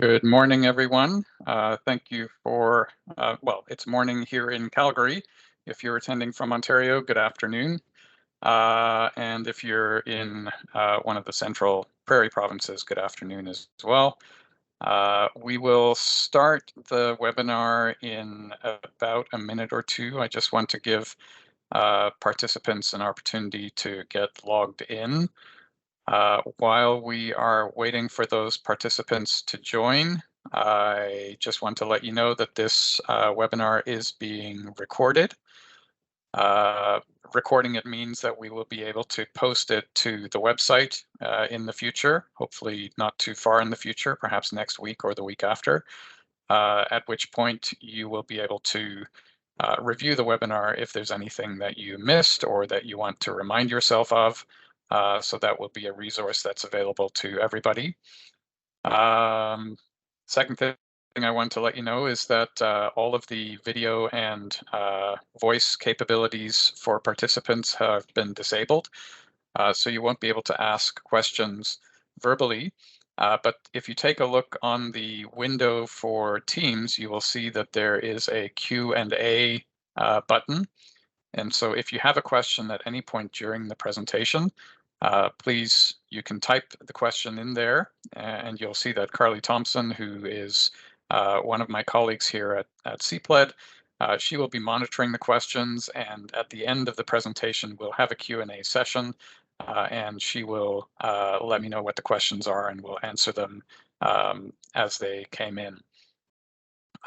Good morning, everyone. Thank you for, well, it's morning here in Calgary. If you're attending from Ontario, good afternoon. And if you're in one of the central prairie provinces, good afternoon as well. We will start the webinar in about a minute or two. I just want to give participants an opportunity to get logged in. While we are waiting for those participants to join, I just want to let you know that this webinar is being recorded. Recording it means that we will be able to post it to the website in the future, hopefully not too far in the future, perhaps next week or the week after, at which point you will be able to review the webinar if there's anything that you missed or that you want to remind yourself of. So that will be a resource that's available to everybody. Second thing I want to let you know is that all of the video and voice capabilities for participants have been disabled. So you won't be able to ask questions verbally. But if you take a look on the window for Teams, you will see that there is a Q&A button. And so if you have a question at any point during the presentation, please, you can type the question in there, and you'll see that Carly Thompson, who is one of my colleagues here at CPLED, she will be monitoring the questions, and at the end of the presentation, we'll have a Q&A session, and she will let me know what the questions are, and we'll answer them as they came in.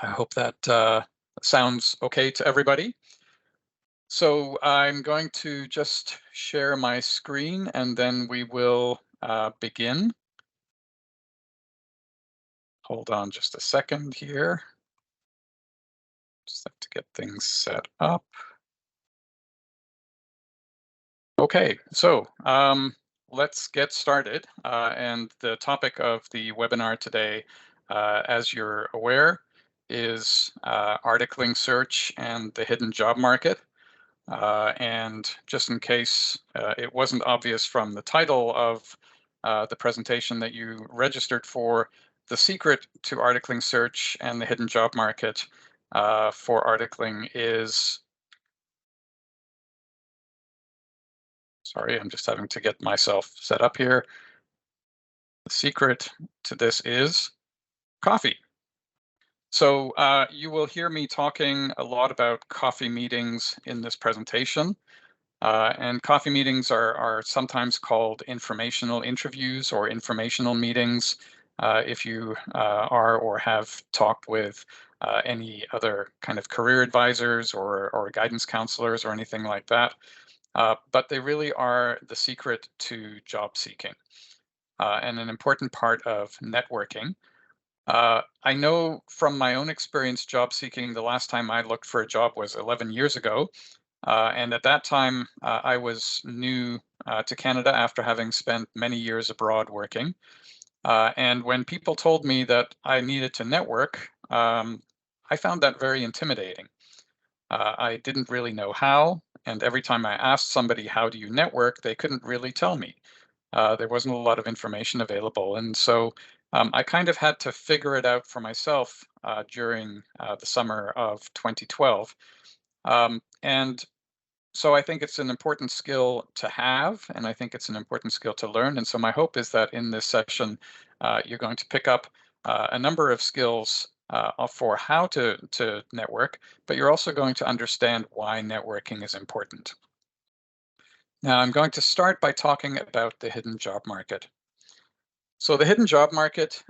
I hope that sounds okay to everybody. So I'm going to just share my screen and then we will begin. Hold on just a second here. Just have to get things set up. Okay, so let's get started. And the topic of the webinar today, as you're aware, is articling search and the hidden job market. And just in case it wasn't obvious from the title of the presentation that you registered for, the secret to articling search and the hidden job market for articling is, sorry, I'm just having to get myself set up here. The secret to this is coffee. So you will hear me talking a lot about coffee meetings in this presentation. And coffee meetings are sometimes called informational interviews or informational meetings. If you are or have talked with any other kind of career advisors or guidance counselors or anything like that. But they really are the secret to job seeking and an important part of networking. I know from my own experience job seeking, the last time I looked for a job was 11 years ago. And at that time, I was new to Canada after having spent many years abroad working. And when people told me that I needed to network, I found that very intimidating. I didn't really know how. And every time I asked somebody, how do you network, they couldn't really tell me. There wasn't a lot of information available. And so I kind of had to figure it out for myself during the summer of 2012. And so I think it's an important skill to have, and I think it's an important skill to learn. And so my hope is that in this session, you're going to pick up a number of skills for how to network, but you're also going to understand why networking is important. Now, I'm going to start by talking about the hidden job market. So the hidden job market,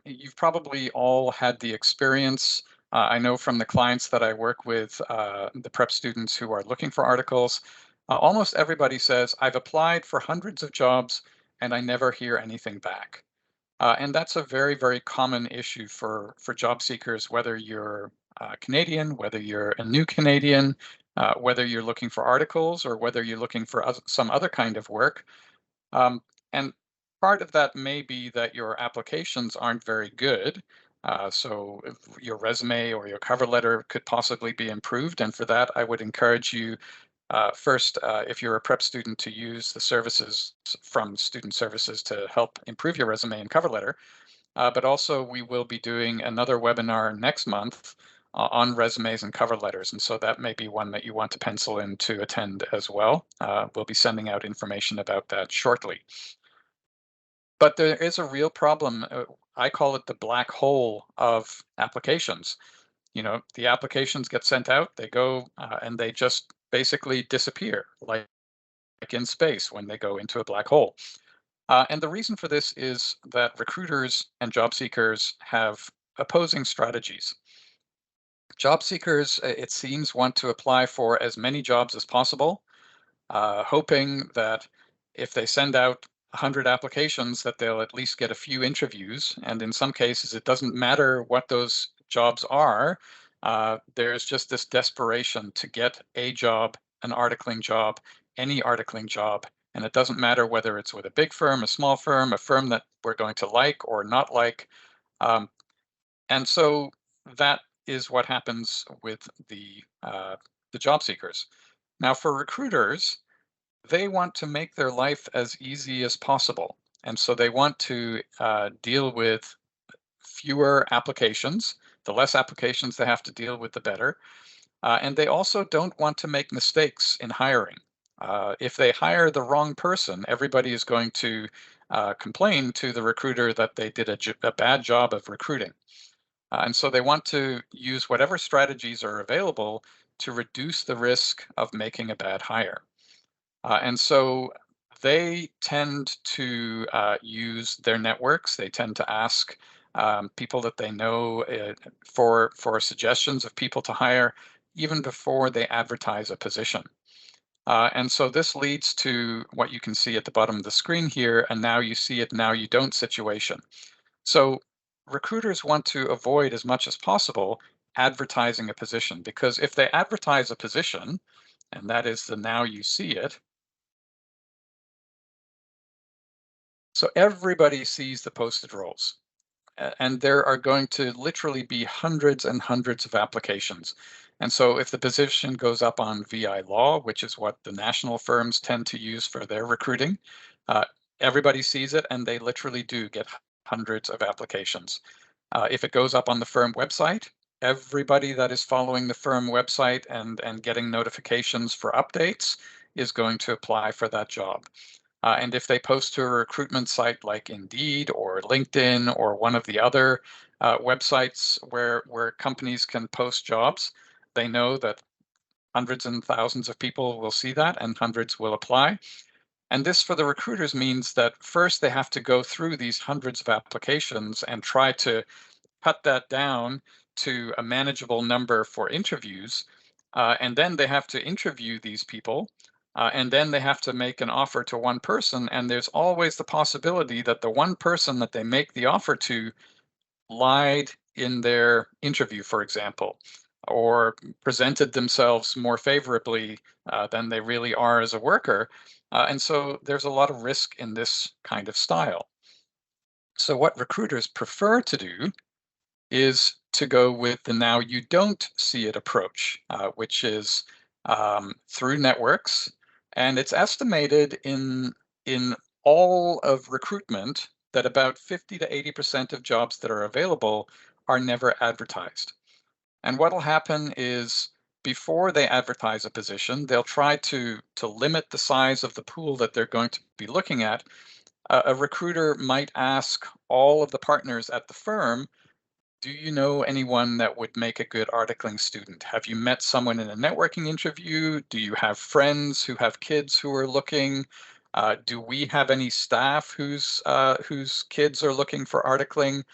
you've probably all had the experience. I know from the clients that I work with, the prep students who are looking for articles, almost everybody says, I've applied for hundreds of jobs and I never hear anything back. And that's a very, very common issue for job seekers, whether you're Canadian, whether you're a new Canadian, whether you're looking for articles or whether you're looking for some other kind of work. And part of that may be that your applications aren't very good. So your resume or your cover letter could possibly be improved. And for that, I would encourage you first, if you're a prep student, to use the services from Student Services to help improve your resume and cover letter. but also we will be doing another webinar next month on resumes and cover letters. And so that may be one that you want to pencil in to attend as well. We'll be sending out information about that shortly. But there is a real problem. I call it the black hole of applications. The applications get sent out, they go and they just basically disappear, like in space when they go into a black hole. And the reason for this is that recruiters and job seekers have opposing strategies. Job seekers, it seems, want to apply for as many jobs as possible, hoping that if they send out 100 applications, that they'll at least get a few interviews. And in some cases, it doesn't matter what those jobs are. There's just this desperation to get a job, an articling job, any articling job. And it doesn't matter whether it's with a big firm, a small firm, a firm that we're going to like or not like. Um, and so that is what happens with the job seekers. Now, for recruiters, they want to make their life as easy as possible. And so they want to deal with fewer applications. The less applications they have to deal with, the better. And they also don't want to make mistakes in hiring. If they hire the wrong person, everybody is going to complain to the recruiter that they did a bad job of recruiting. And so they want to use whatever strategies are available to reduce the risk of making a bad hire. And so they tend to use their networks. They tend to ask people that they know for suggestions of people to hire even before they advertise a position. And so this leads to what you can see at the bottom of the screen here, and now you see it, now you don't situation. So recruiters want to avoid as much as possible advertising a position, because if they advertise a position, and that is the now you see it, so everybody sees the posted roles. And there are going to literally be hundreds and hundreds of applications. And so if the position goes up on VI Law, which is what the national firms tend to use for their recruiting, uh, everybody sees it and they literally do get hundreds of applications. If it goes up on the firm website, everybody that is following the firm website and getting notifications for updates is going to apply for that job. And if they post to a recruitment site like Indeed or LinkedIn or one of the other websites where companies can post jobs, they know that hundreds and thousands of people will see that and hundreds will apply. And this for the recruiters means that first they have to go through these hundreds of applications and try to cut that down to a manageable number for interviews. And then they have to interview these people. And then they have to make an offer to one person. And there's always the possibility that the one person that they make the offer to lied in their interview, for example, or presented themselves more favorably than they really are as a worker. And so there's a lot of risk in this kind of style. So, what recruiters prefer to do is to go with the now you don't see it approach, which is through networks. And it's estimated in all of recruitment that about 50 to 80% of jobs that are available are never advertised. And what will happen is before they advertise a position, they'll try to limit the size of the pool that they're going to be looking at. A recruiter might ask all of the partners at the firm, do you know anyone that would make a good articling student? Have you met someone in a networking interview? Do you have friends who have kids who are looking? Do we have any staff whose kids are looking for articling?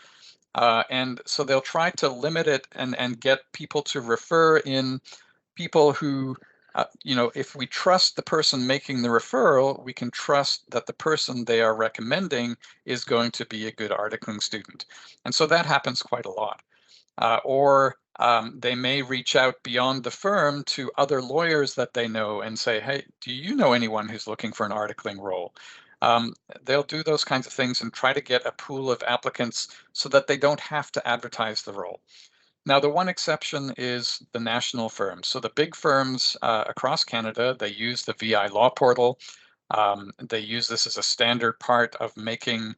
And so they'll try to limit it and get people to refer in people who, if we trust the person making the referral, we can trust that the person they are recommending is going to be a good articling student. And so that happens quite a lot. Or they may reach out beyond the firm to other lawyers that they know and say, hey, do you know anyone who's looking for an articling role? Um, they'll do those kinds of things and try to get a pool of applicants so that they don't have to advertise the role. Now, the one exception is the national firms. So the big firms across Canada, they use the VI Law Portal. They use this as a standard part of making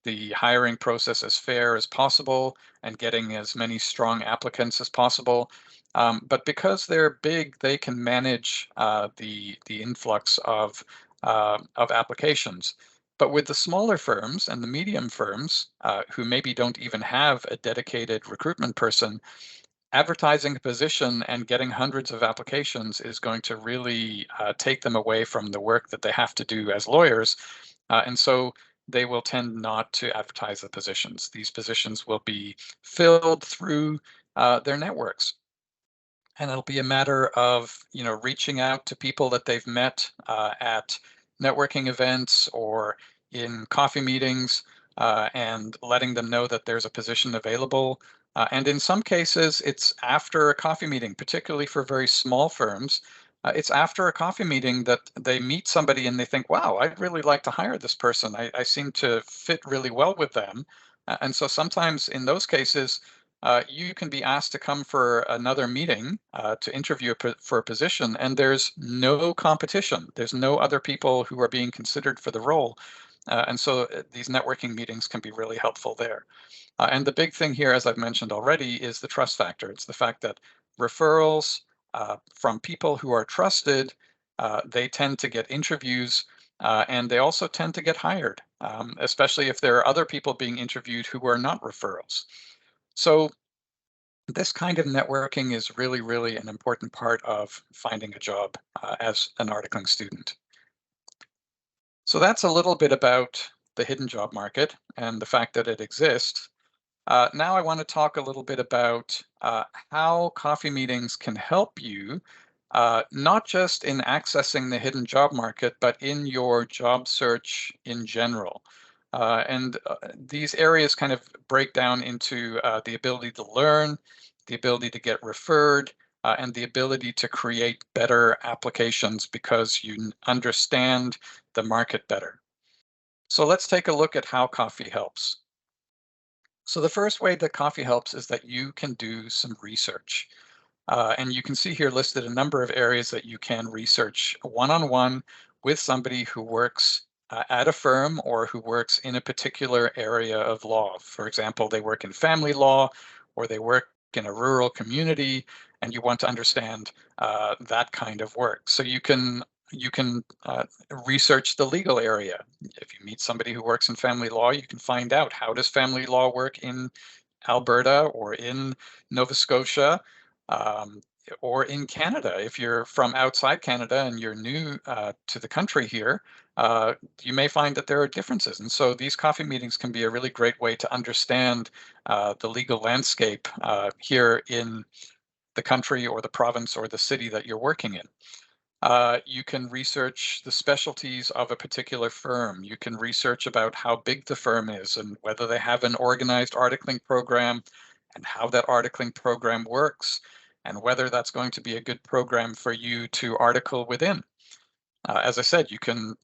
the hiring process as fair as possible and getting as many strong applicants as possible. But because they're big, they can manage the influx of applications. But with the smaller firms and the medium firms, who maybe don't even have a dedicated recruitment person, advertising a position and getting hundreds of applications is going to really take them away from the work that they have to do as lawyers. And so they will tend not to advertise the positions. These positions will be filled through their networks. And it'll be a matter of, reaching out to people that they've met at networking events or in coffee meetings, and letting them know that there's a position available. And in some cases, it's after a coffee meeting, particularly for very small firms. It's after a coffee meeting that they meet somebody and they think, wow, I'd really like to hire this person. I seem to fit really well with them. And so sometimes in those cases, you can be asked to come for another meeting to interview for a position, and there's no competition. There's no other people who are being considered for the role. And so these networking meetings can be really helpful there. And the big thing here, as I've mentioned already, is the trust factor. It's the fact that referrals from people who are trusted, they tend to get interviews, and they also tend to get hired, especially if there are other people being interviewed who are not referrals. So this kind of networking is really, really an important part of finding a job as an articling student. So that's a little bit about the hidden job market and the fact that it exists. Now I want to talk a little bit about how coffee meetings can help you, not just in accessing the hidden job market, but in your job search in general. And these areas kind of break down into the ability to learn, the ability to get referred, and the ability to create better applications because you understand the market better. So let's take a look at how coffee helps. So the first way that coffee helps is that you can do some research. And you can see here listed a number of areas that you can research one-on-one with somebody who works at a firm or who works in a particular area of law. For example, they work in family law or they work in a rural community, and you want to understand that kind of work. So you can research the legal area. If you meet somebody who works in family law, you can find out, how does family law work in Alberta or in Nova Scotia, um, or in Canada. If you're from outside Canada and you're new to the country here, you may find that there are differences. And so these coffee meetings can be a really great way to understand the legal landscape here in the country or the province or the city that you're working in. You can research the specialties of a particular firm. You can research about how big the firm is and whether they have an organized articling program and how that articling program works and whether that's going to be a good program for you to article within. As I said, you can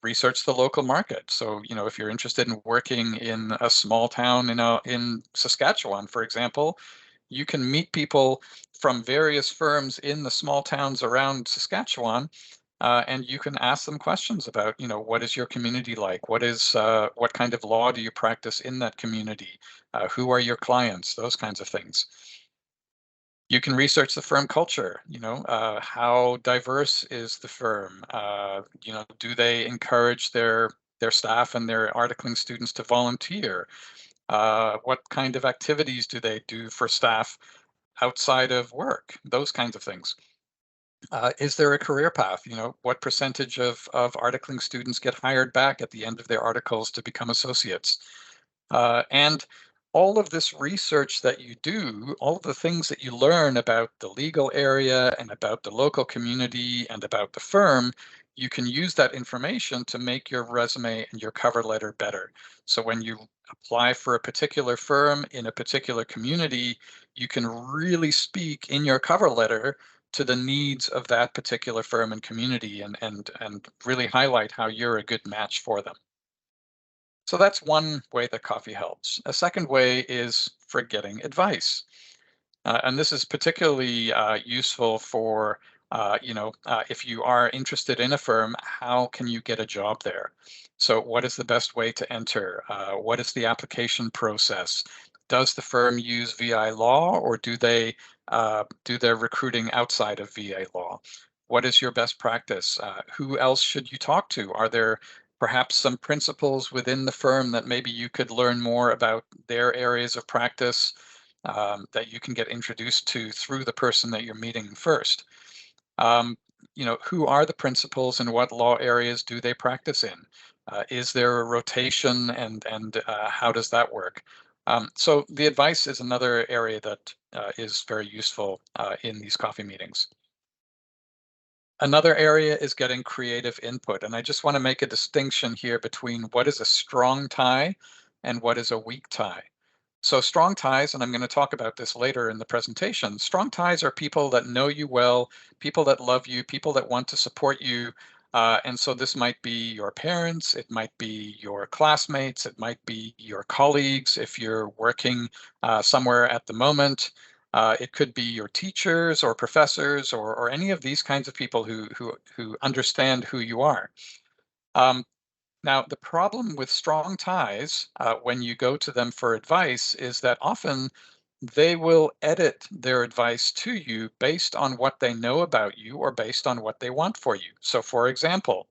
research the local market. So, if you're interested in working in a small town in Saskatchewan, for example, you can meet people from various firms in the small towns around Saskatchewan, and you can ask them questions about, what is your community like? What kind of law do you practice in that community? Who are your clients? Those kinds of things. You can research the firm culture. How diverse is the firm? Do they encourage their staff and their articling students to volunteer? What kind of activities do they do for staff outside of work? Those kinds of things. Is there a career path? What percentage of articling students get hired back at the end of their articles to become associates? And all of this research that you do, all of the things that you learn about the legal area and about the local community and about the firm, you can use that information to make your resume and your cover letter better. So when you apply for a particular firm in a particular community, you can really speak in your cover letter to the needs of that particular firm and community, and really highlight how you're a good match for them. So that's one way that coffee helps. A second way is for getting advice. And this is particularly useful for if you are interested in a firm, how can you get a job there? So what is the best way to enter? What is the application process? Does the firm use VI law, or do they do their recruiting outside of VA law? What is your best practice? Who else should you talk to? Are there perhaps some principals within the firm that maybe you could learn more about their areas of practice, that you can get introduced to through the person that you're meeting first? Um, who are the principals and what law areas do they practice in? Is there a rotation, and how does that work? So the advice is another area that is very useful in these coffee meetings. Another area is getting creative input. And I just want to make a distinction here between what is a strong tie and what is a weak tie. So strong ties, and I'm going to talk about this later in the presentation, strong ties are people that know you well, people that love you, people that want to support you. And so this might be your parents, it might be your classmates, it might be your colleagues if you're working somewhere at the moment. It could be your teachers or professors, or any of these kinds of people who understand who you are. Um, Now, the problem with strong ties, when you go to them for advice, is that often they will edit their advice to you based on what they know about you or based on what they want for you. So, for example,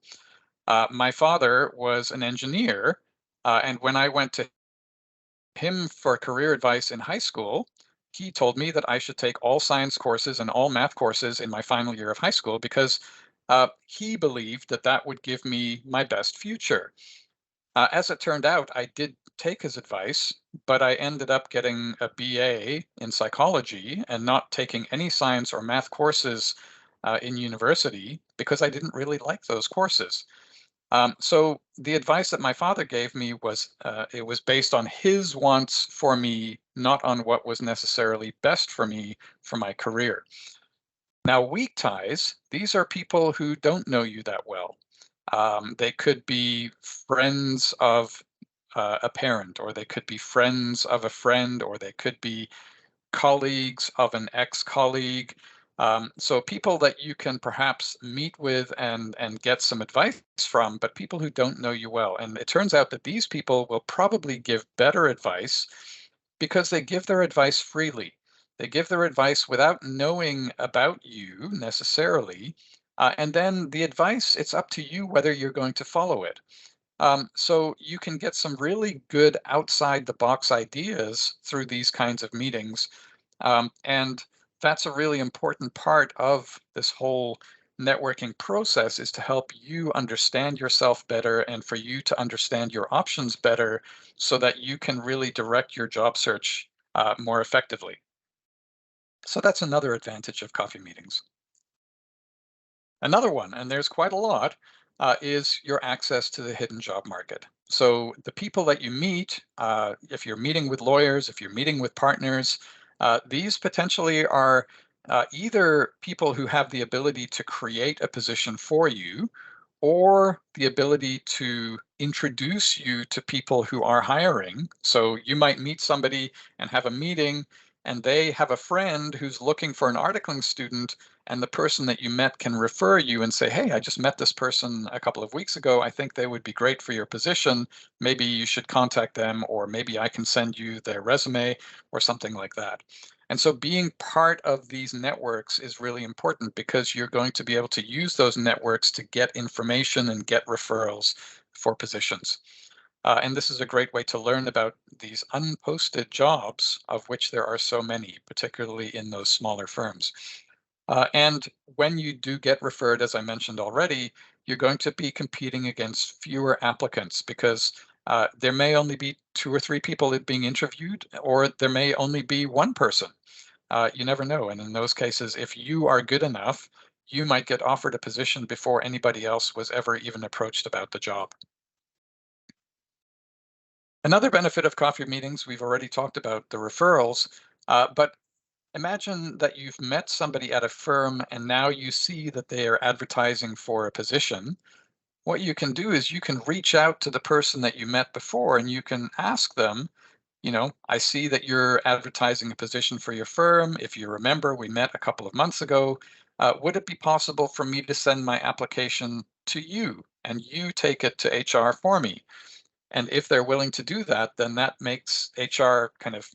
my father was an engineer, and when I went to him for career advice in high school, he told me that I should take all science courses and all math courses in my final year of high school because he believed that that would give me my best future. As it turned out, I did take his advice, but I ended up getting a BA in psychology and not taking any science or math courses in university because I didn't really like those courses. So the advice that my father gave me was it was based on his wants for me, not on what was necessarily best for me for my career. Now, weak ties, these are people who don't know you that well. They could be friends of a parent, or they could be friends of a friend, or they could be colleagues of an ex-colleague. So people that you can perhaps meet with and get some advice from, but people who don't know you well. And it turns out that these people will probably give better advice because they give their advice freely. They give their advice without knowing about you necessarily. And then the advice, it's up to you whether you're going to follow it. So you can get some really good outside the box ideas through these kinds of meetings. And that's a really important part of this whole networking process, is to help you understand yourself better and for you to understand your options better so that you can really direct your job search more effectively. So that's another advantage of coffee meetings. Another one, and there's quite a lot, is your access to the hidden job market. So the people that you meet, if you're meeting with lawyers, if you're meeting with partners, these potentially are either people who have the ability to create a position for you, or the ability to introduce you to people who are hiring. So you might meet somebody and have a meeting, and they have a friend who's looking for an articling student, and the person that you met can refer you and say, hey, I just met this person a couple of weeks ago. I think they would be great for your position. Maybe you should contact them, or maybe I can send you their resume or something like that. And so being part of these networks is really important because you're going to be able to use those networks to get information and get referrals for positions. And this is a great way to learn about these unposted jobs, of which there are so many, particularly in those smaller firms. And when you do get referred, as I mentioned already, you're going to be competing against fewer applicants because there may only be two or three people being interviewed, or there may only be one person. You never know. And in those cases, if you are good enough, you might get offered a position before anybody else was ever even approached about the job. Another benefit of coffee meetings, we've already talked about the referrals, but imagine that you've met somebody at a firm and now you see that they are advertising for a position. What you can do is you can reach out to the person that you met before and you can ask them, I see that you're advertising a position for your firm. If you remember, we met a couple of months ago. would it be possible for me to send my application to you and you take it to HR for me? And if they're willing to do that, then that makes HR kind of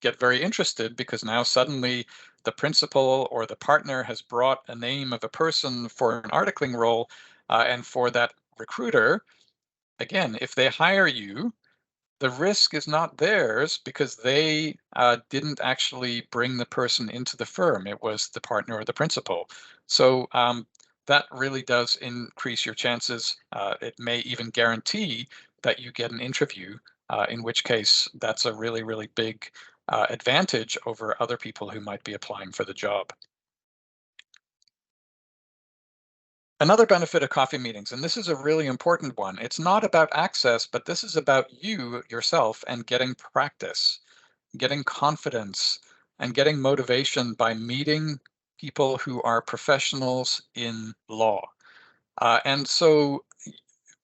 get very interested because now suddenly the principal or the partner has brought a name of a person for an articling role. And for that recruiter, again, if they hire you, the risk is not theirs because they didn't actually bring the person into the firm. It was the partner or the principal. So that really does increase your chances. It may even guarantee that you get an interview, in which case that's a really, really big advantage over other people who might be applying for the job. Another benefit of coffee meetings, and this is a really important one, it's not about access, but this is about you yourself and getting practice, getting confidence, and getting motivation by meeting people who are professionals in law. And so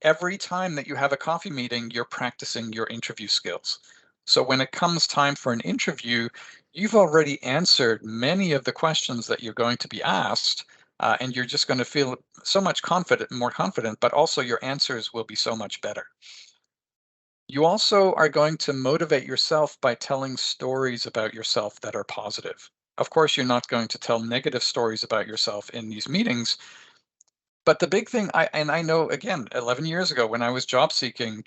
every time that you have a coffee meeting, you're practicing your interview skills. So when it comes time for an interview, you've already answered many of the questions that you're going to be asked, and you're just going to feel so much more confident, but also your answers will be so much better. You also are going to motivate yourself by telling stories about yourself that are positive. Of course, you're not going to tell negative stories about yourself in these meetings, but the big thing, I know again, 11 years ago when I was job seeking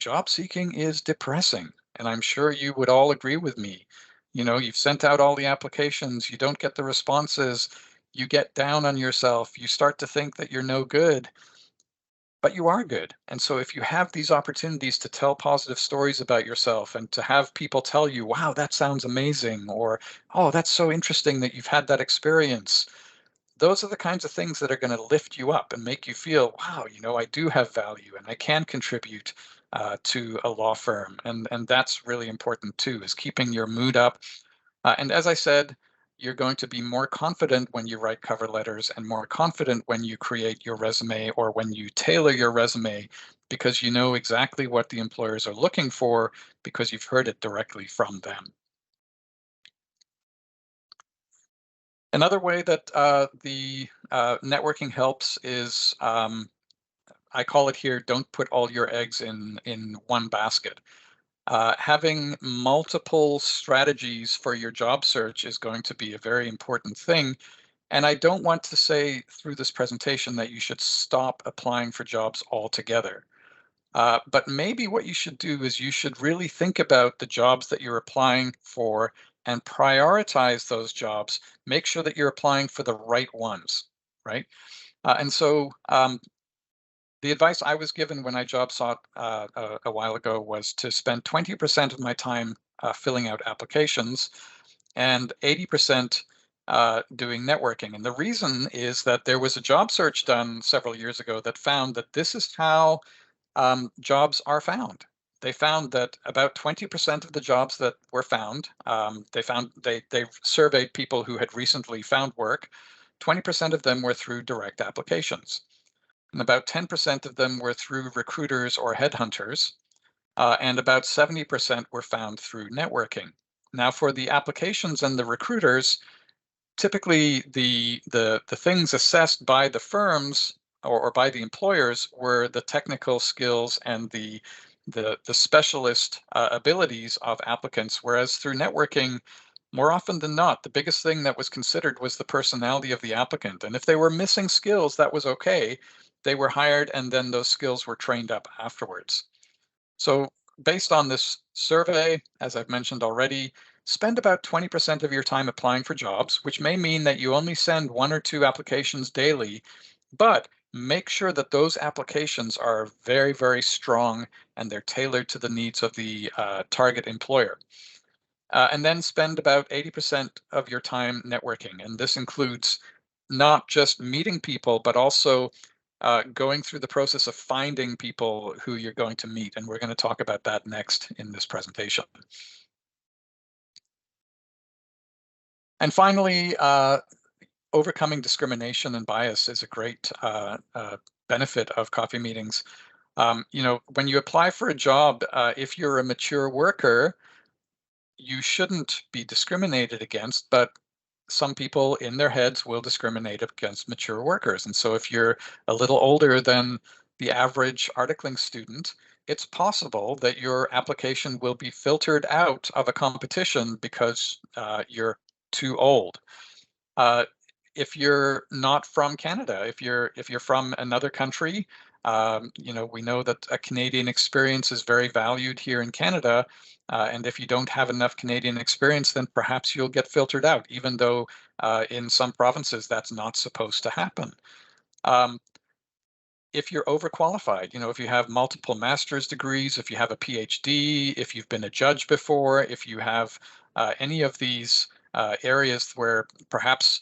is depressing. And I'm sure you would all agree with me. You know, you've sent out all the applications, you don't get the responses, you get down on yourself, you start to think that you're no good, but you are good. And so if you have these opportunities to tell positive stories about yourself and to have people tell you, wow, that sounds amazing, or oh, that's so interesting that you've had that experience, those are the kinds of things that are going to lift you up and make you feel, wow, you know, I do have value and I can contribute to a law firm. And that's really important too, is keeping your mood up. And as I said, you're going to be more confident when you write cover letters and more confident when you create your resume or when you tailor your resume because you know exactly what the employers are looking for because you've heard it directly from them. Another way that the networking helps is I call it here, don't put all your eggs in one basket. Having multiple strategies for your job search is going to be a very important thing. And I don't want to say through this presentation that you should stop applying for jobs altogether. But maybe what you should do is you should really think about the jobs that you're applying for and prioritize those jobs. Make sure that you're applying for the right ones, right? And so the advice I was given when I job sought a while ago was to spend 20% of my time filling out applications and 80% doing networking. And the reason is that there was a job search done several years ago that found that this is how jobs are found. They found that about 20% of the jobs that were found, they surveyed people who had recently found work. 20% of them were through direct applications, and about 10% of them were through recruiters or headhunters, and about 70% were found through networking. Now, for the applications and the recruiters, typically the things assessed by the firms or by the employers were the technical skills and the specialist abilities of applicants, whereas through networking, more often than not, the biggest thing that was considered was the personality of the applicant. And if they were missing skills, that was okay. They were hired and then those skills were trained up afterwards. So based on this survey, as I've mentioned already, spend about 20% of your time applying for jobs, which may mean that you only send one or two applications daily, but make sure that those applications are very, very strong and they're tailored to the needs of the target employer. And then spend about 80% of your time networking. And this includes not just meeting people, but also going through the process of finding people who you're going to meet. And we're going to talk about that next in this presentation. And finally, overcoming discrimination and bias is a great benefit of coffee meetings. You know, when you apply for a job, if you're a mature worker, you shouldn't be discriminated against, but some people in their heads will discriminate against mature workers. And so if you're a little older than the average articling student, it's possible that your application will be filtered out of a competition because you're too old. Uh, if you're not from Canada, if you're from another country, we know that a Canadian experience is very valued here in Canada. And if you don't have enough Canadian experience, then perhaps you'll get filtered out, even though in some provinces that's not supposed to happen. Um, if you're overqualified, if you have multiple master's degrees, if you have a PhD, if you've been a judge before, if you have any of these areas where perhaps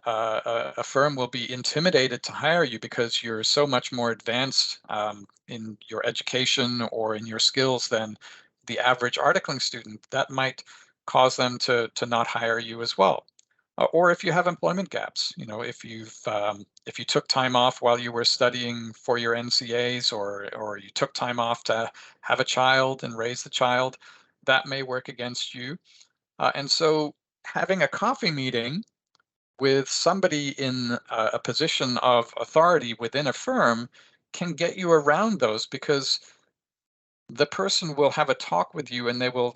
a firm will be intimidated to hire you because you're so much more advanced in your education or in your skills than the average articling student, that might cause them to not hire you as well. Or if you have employment gaps, if you took time off while you were studying for your NCAs, or you took time off to have a child and raise the child, that may work against you. And so having a coffee meeting with somebody in a position of authority within a firm can get you around those, because the person will have a talk with you, and they will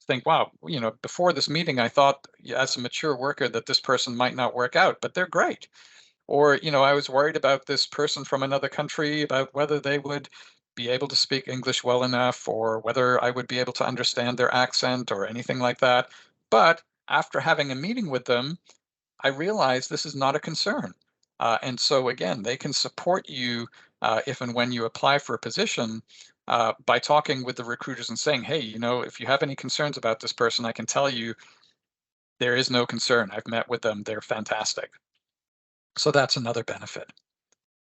think, wow, before this meeting, I thought as a mature worker that this person might not work out, but they're great. Or, I was worried about this person from another country, about whether they would be able to speak English well enough, or whether I would be able to understand their accent or anything like that. But after having a meeting with them, I realize this is not a concern. And so again, they can support you if and when you apply for a position by talking with the recruiters and saying, hey, if you have any concerns about this person, I can tell you there is no concern. I've met with them. They're fantastic. So that's another benefit.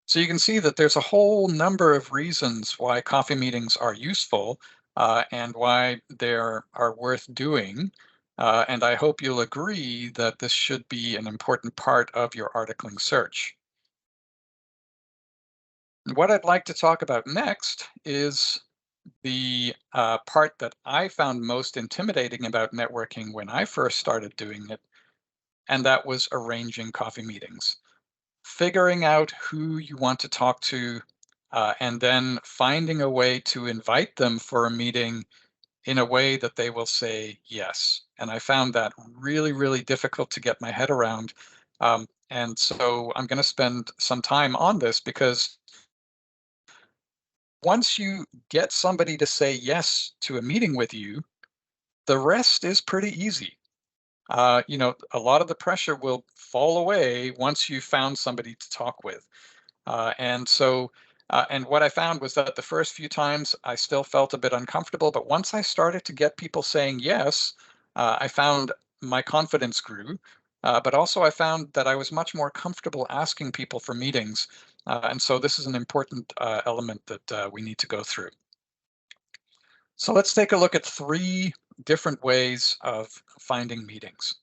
So you can see that there's a whole number of reasons why coffee meetings are useful and why they are worth doing. And I hope you'll agree that this should be an important part of your articling search. What I'd like to talk about next is the part that I found most intimidating about networking when I first started doing it, and that was arranging coffee meetings. Figuring out who you want to talk to, and then finding a way to invite them for a meeting in a way that they will say yes. And I found that really, really difficult to get my head around. And so I'm going to spend some time on this, because once you get somebody to say yes to a meeting with you, the rest is pretty easy. A lot of the pressure will fall away once you've found somebody to talk with. And what I found was that the first few times I still felt a bit uncomfortable, but once I started to get people saying yes, I found my confidence grew. But also I found that I was much more comfortable asking people for meetings. And so this is an important element that we need to go through. So let's take a look at three different ways of finding meetings.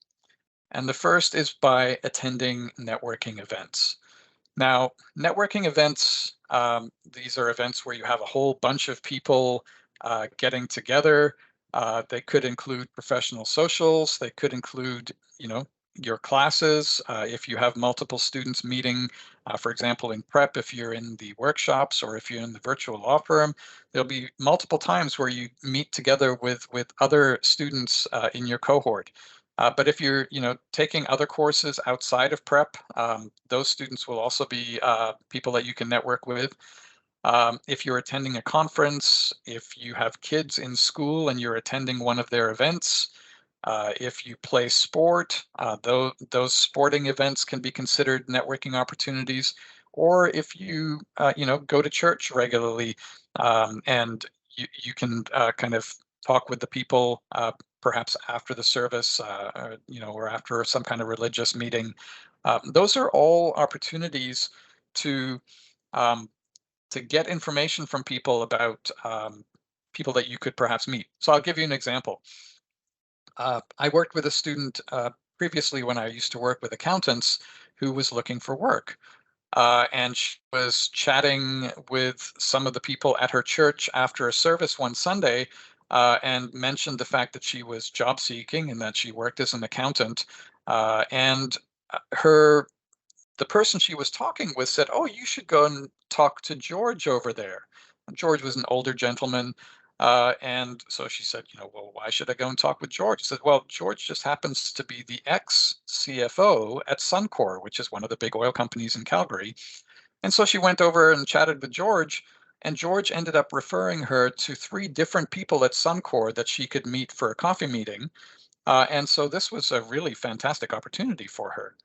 And the first is by attending networking events. Now, networking events, these are events where you have a whole bunch of people getting together. They could include professional socials. They could include, your classes. If you have multiple students meeting, for example, in prep, if you're in the workshops or if you're in the virtual law firm, there'll be multiple times where you meet together with other students in your cohort. But if you're, taking other courses outside of prep, those students will also be people that you can network with. If you're attending a conference, if you have kids in school and you're attending one of their events, if you play sport, those sporting events can be considered networking opportunities. Or if you, go to church regularly, and you can kind of talk with the people perhaps after the service, or after some kind of religious meeting. Those are all opportunities to um, to get information from people about people that you could perhaps meet. So I'll give you an example. I worked with a student previously when I used to work with accountants who was looking for work. And she was chatting with some of the people at her church after a service one Sunday. and mentioned the fact that she was job seeking and that she worked as an accountant. And her the person she was talking with said, "Oh, you should go and talk to George over there." And George was an older gentleman. And so she said, "Well, why should I go and talk with George?" He said, "Well, George just happens to be the ex CFO at Suncor, which is one of the big oil companies in Calgary." And so she went over and chatted with George, and George ended up referring her to three different people at Suncor that she could meet for a coffee meeting. And so this was a really fantastic opportunity for her.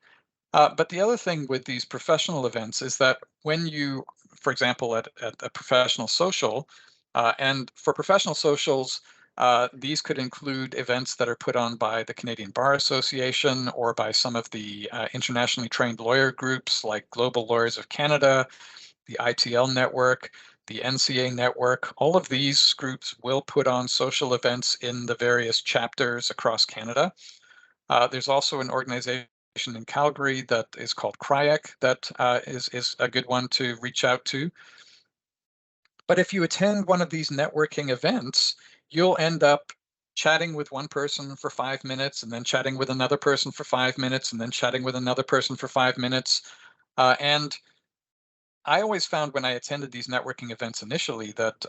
But the other thing with these professional events is that when you, for example, at a professional social, and for professional socials, these could include events that are put on by the Canadian Bar Association or by some of the internationally trained lawyer groups like Global Lawyers of Canada, the ITL Network, the NCA Network. All of these groups will put on social events in the various chapters across Canada. There's also an organization in Calgary that is called CRIAC that is a good one to reach out to. But if you attend one of these networking events, you'll end up chatting with one person for 5 minutes and then chatting with another person for 5 minutes and then chatting with another person for 5 minutes. And I always found when I attended these networking events initially that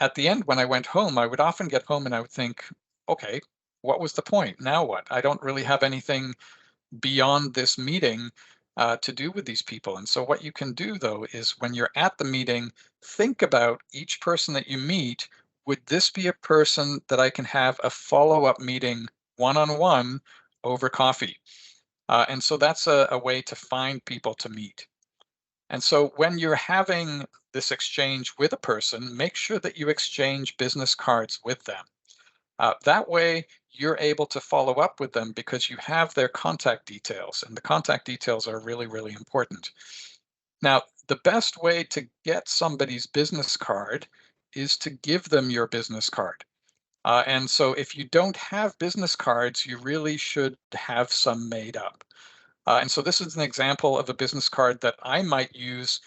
at the end, when I went home, I would often get home and I would think, okay, what was the point? Now what? I don't really have anything beyond this meeting to do with these people. And so what you can do though is when you're at the meeting, think about each person that you meet. Would this be a person that I can have a follow-up meeting one-on-one over coffee? And so that's a way to find people to meet. And so when you're having this exchange with a person, make sure that you exchange business cards with them. That way, you're able to follow up with them because you have their contact details, and the contact details are really, really important. Now, the best way to get somebody's business card is to give them your business card. And so, if you don't have business cards, you really should have some made up. And so, this is an example of a business card that I might use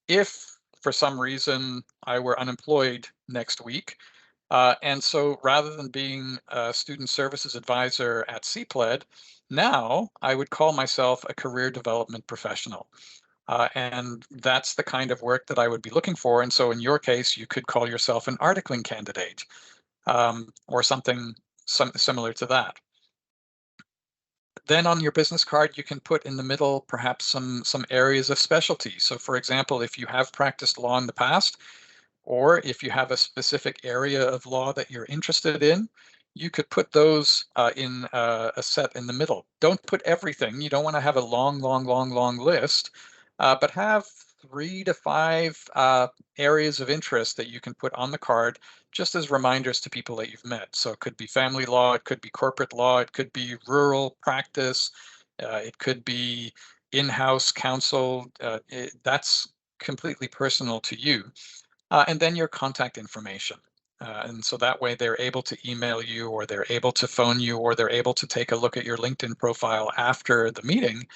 if, for some reason, I were unemployed next week. And so rather than being a student services advisor at CPLED, now I would call myself a career development professional. And that's the kind of work that I would be looking for. And so in your case, you could call yourself an articling candidate or something similar to that. Then on your business card, you can put in the middle perhaps some areas of specialty. So for example, if you have practiced law in the past, or if you have a specific area of law that you're interested in, you could put those in a set in the middle. Don't put everything. You don't want to have a long, long, long, long list, but have 3 to 5 areas of interest that you can put on the card just as reminders to people that you've met. So it could be family law, it could be corporate law, it could be rural practice, it could be in-house counsel. That's completely personal to you. And then your contact information. And so that way they're able to email you or they're able to phone you or they're able to take a look at your LinkedIn profile after the meeting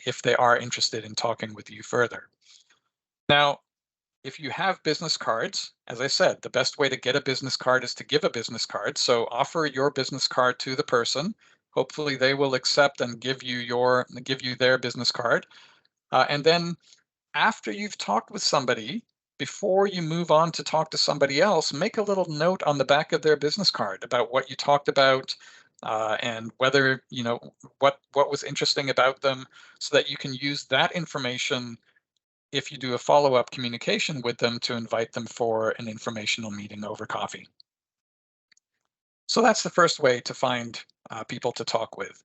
if they are interested in talking with you further. Now, if you have business cards, as I said, the best way to get a business card is to give a business card. So offer your business card to the person. Hopefully they will accept and give you their business card. And then after you've talked with somebody, before you move on to talk to somebody else, make a little note on the back of their business card about what you talked about and whether, what was interesting about them so that you can use that information if you do a follow-up communication with them to invite them for an informational meeting over coffee. So that's the first way to find people to talk with.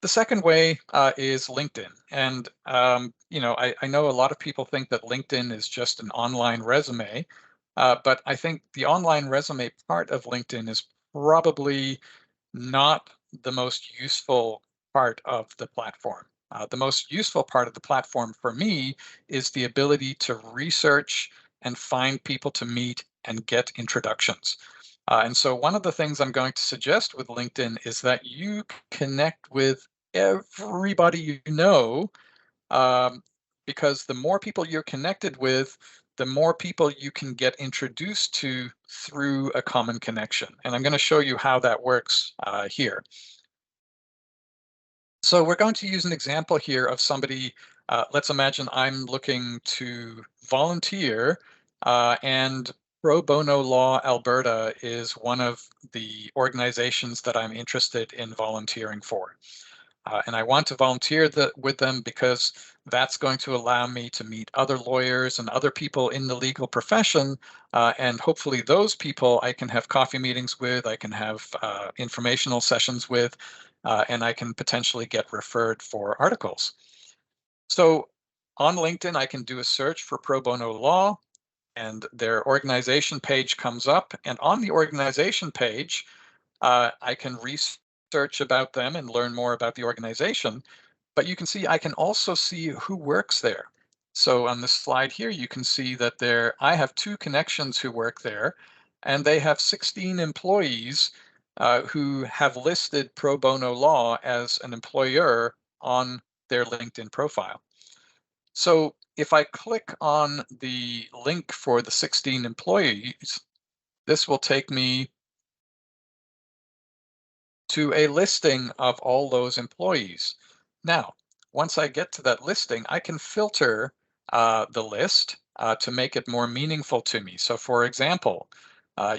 The second way is LinkedIn. And, I know a lot of people think that LinkedIn is just an online resume, but I think the online resume part of LinkedIn is probably not the most useful part of the platform. The most useful part of the platform for me is the ability to research and find people to meet and get introductions. And so one of the things I'm going to suggest with LinkedIn is that you connect with everybody you know, um, because the more people you're connected with, the more people you can get introduced to through a common connection. And I'm going to show you how that works here. So we're going to use an example here of somebody, let's imagine I'm looking to volunteer, and Pro Bono Law Alberta is one of the organizations that I'm interested in volunteering for. And I want to volunteer with them because that's going to allow me to meet other lawyers and other people in the legal profession. And hopefully those people I can have coffee meetings with, I can have informational sessions with, and I can potentially get referred for articles. So on LinkedIn, I can do a search for pro bono law, and their organization page comes up. And on the organization page, I can research about them and learn more about the organization, but you can see I can also see who works there. So on this slide here, you can see that I have 2 connections who work there, and they have 16 employees who have listed Pro Bono Law as an employer on their LinkedIn profile. So if I click on the link for the 16 employees, this will take me to a listing of all those employees. Now, once I get to that listing, I can filter the list to make it more meaningful to me. So for example,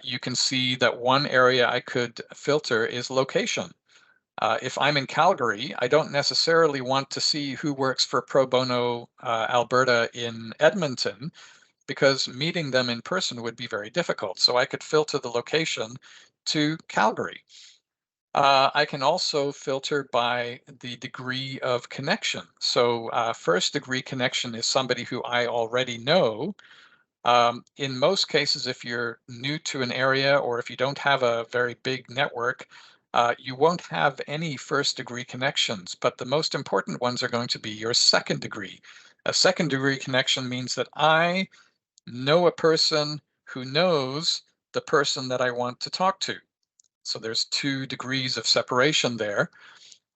you can see that one area I could filter is location. If I'm in Calgary, I don't necessarily want to see who works for Pro Bono Alberta in Edmonton, because meeting them in person would be very difficult. So I could filter the location to Calgary. I can also filter by the degree of connection. So first degree connection is somebody who I already know. In most cases, if you're new to an area or if you don't have a very big network, you won't have any first degree connections, but the most important ones are going to be your second degree. A second degree connection means that I know a person who knows the person that I want to talk to. So there's 2 degrees of separation there.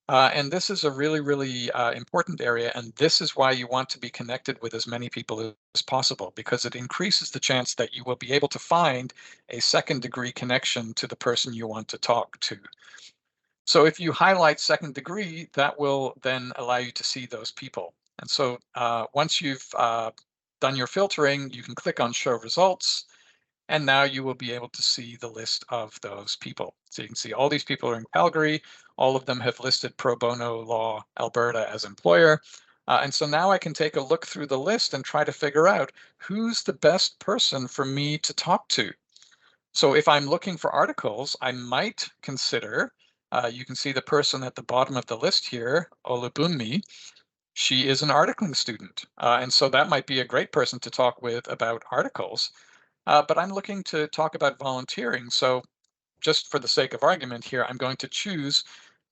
And this is a really, really important area. And this is why you want to be connected with as many people as possible, because it increases the chance that you will be able to find a second degree connection to the person you want to talk to. So if you highlight second degree, that will then allow you to see those people. And so once you've done your filtering, you can click on show results. And now you will be able to see the list of those people. So you can see all these people are in Calgary. All of them have listed Pro Bono Law Alberta as employer. And so now I can take a look through the list and try to figure out who's the best person for me to talk to. So if I'm looking for articles, I might consider, you can see the person at the bottom of the list here, Olubunmi. She is an articling student. And so that might be a great person to talk with about articles. But I'm looking to talk about volunteering. So just for the sake of argument here, I'm going to choose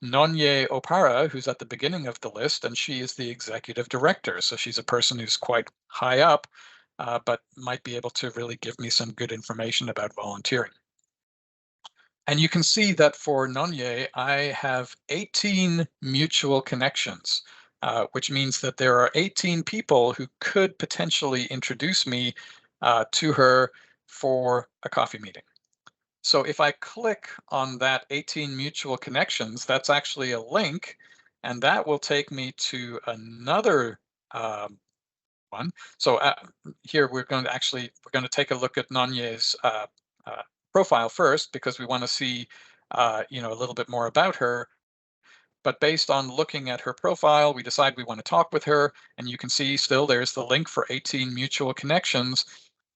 Nonye Opara, who's at the beginning of the list, and she is the executive director. So she's a person who's quite high up, but might be able to really give me some good information about volunteering. And you can see that for Nonye, I have 18 mutual connections, which means that there are 18 people who could potentially introduce me to her for a coffee meeting. So if I click on that 18 mutual connections, that's actually a link, and that will take me to another one. So here we're going to take a look at Nanye's profile first, because we want to see a little bit more about her. But based on looking at her profile, we decide we want to talk with her, and you can see still there's the link for 18 mutual connections.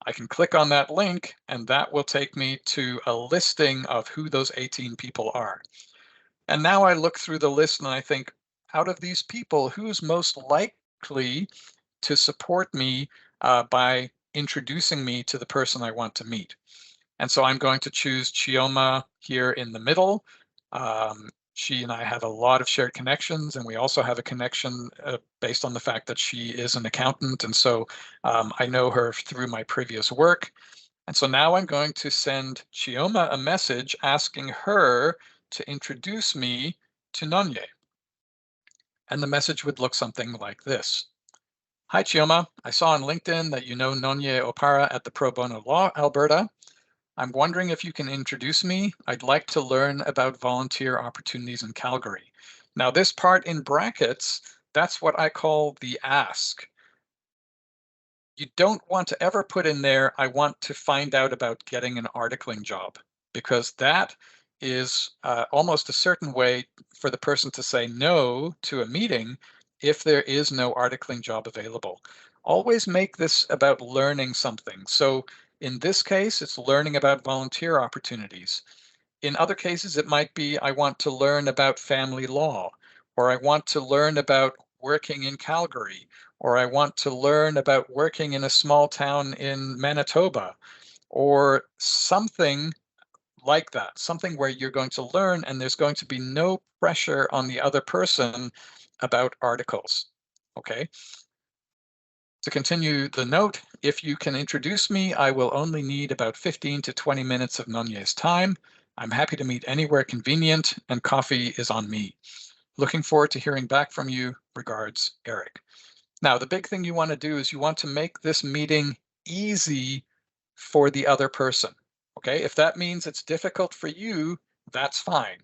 I can click on that link, and that will take me to a listing of who those 18 people are. And now I look through the list and I think, out of these people, who's most likely to support me by introducing me to the person I want to meet? And so I'm going to choose Chioma here in the middle. She and I have a lot of shared connections, and we also have a connection based on the fact that she is an accountant. And so I know her through my previous work. And so now I'm going to send Chioma a message asking her to introduce me to Nonye. And the message would look something like this. Hi, Chioma. I saw on LinkedIn that you know Nonye Opara at the Pro Bono Law, Alberta. I'm wondering if you can introduce me. I'd like to learn about volunteer opportunities in Calgary. Now, this part in brackets, that's what I call the ask. You don't want to ever put in there, I want to find out about getting an articling job, because that is almost a certain way for the person to say no to a meeting if there is no articling job available. Always make this about learning something. So in this case, it's learning about volunteer opportunities. In other cases, it might be I want to learn about family law, or I want to learn about working in Calgary, or I want to learn about working in a small town in Manitoba, or something like that, something where you're going to learn and there's going to be no pressure on the other person about articles. Okay. To continue the note, if you can introduce me, I will only need about 15 to 20 minutes of Nonye's time. I'm happy to meet anywhere convenient, and coffee is on me. Looking forward to hearing back from you. Regards, Eric. Now, the big thing you want to do is you want to make this meeting easy for the other person. Okay, if that means it's difficult for you, that's fine.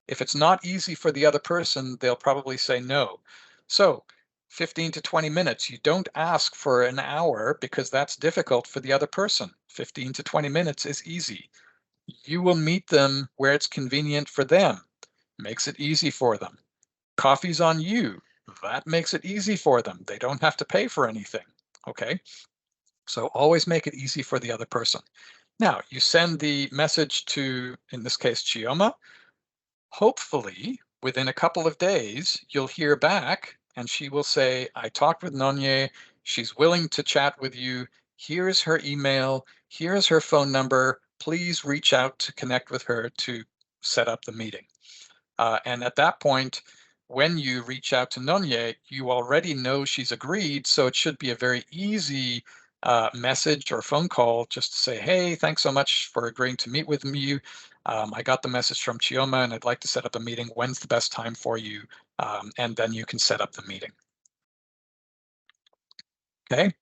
If it's not easy for the other person, they'll probably say no. So 15 to 20 minutes. You don't ask for an hour because that's difficult for the other person. 15 to 20 minutes is easy. You will meet them where it's convenient for them. Makes it easy for them. Coffee's on you. That makes it easy for them. They don't have to pay for anything. Okay. So always make it easy for the other person. Now, you send the message to, in this case, Chioma. Hopefully, within a couple of days, you'll hear back and she will say, I talked with Nonye. She's willing to chat with you. Here's her email. Here's her phone number. Please reach out to connect with her to set up the meeting. And at that point, when you reach out to Nonye, you already know she's agreed. So it should be a very easy message or phone call just to say, hey, thanks so much for agreeing to meet with me. I got the message from Chioma and I'd like to set up a meeting. When's the best time for you? And then you can set up the meeting. Okay.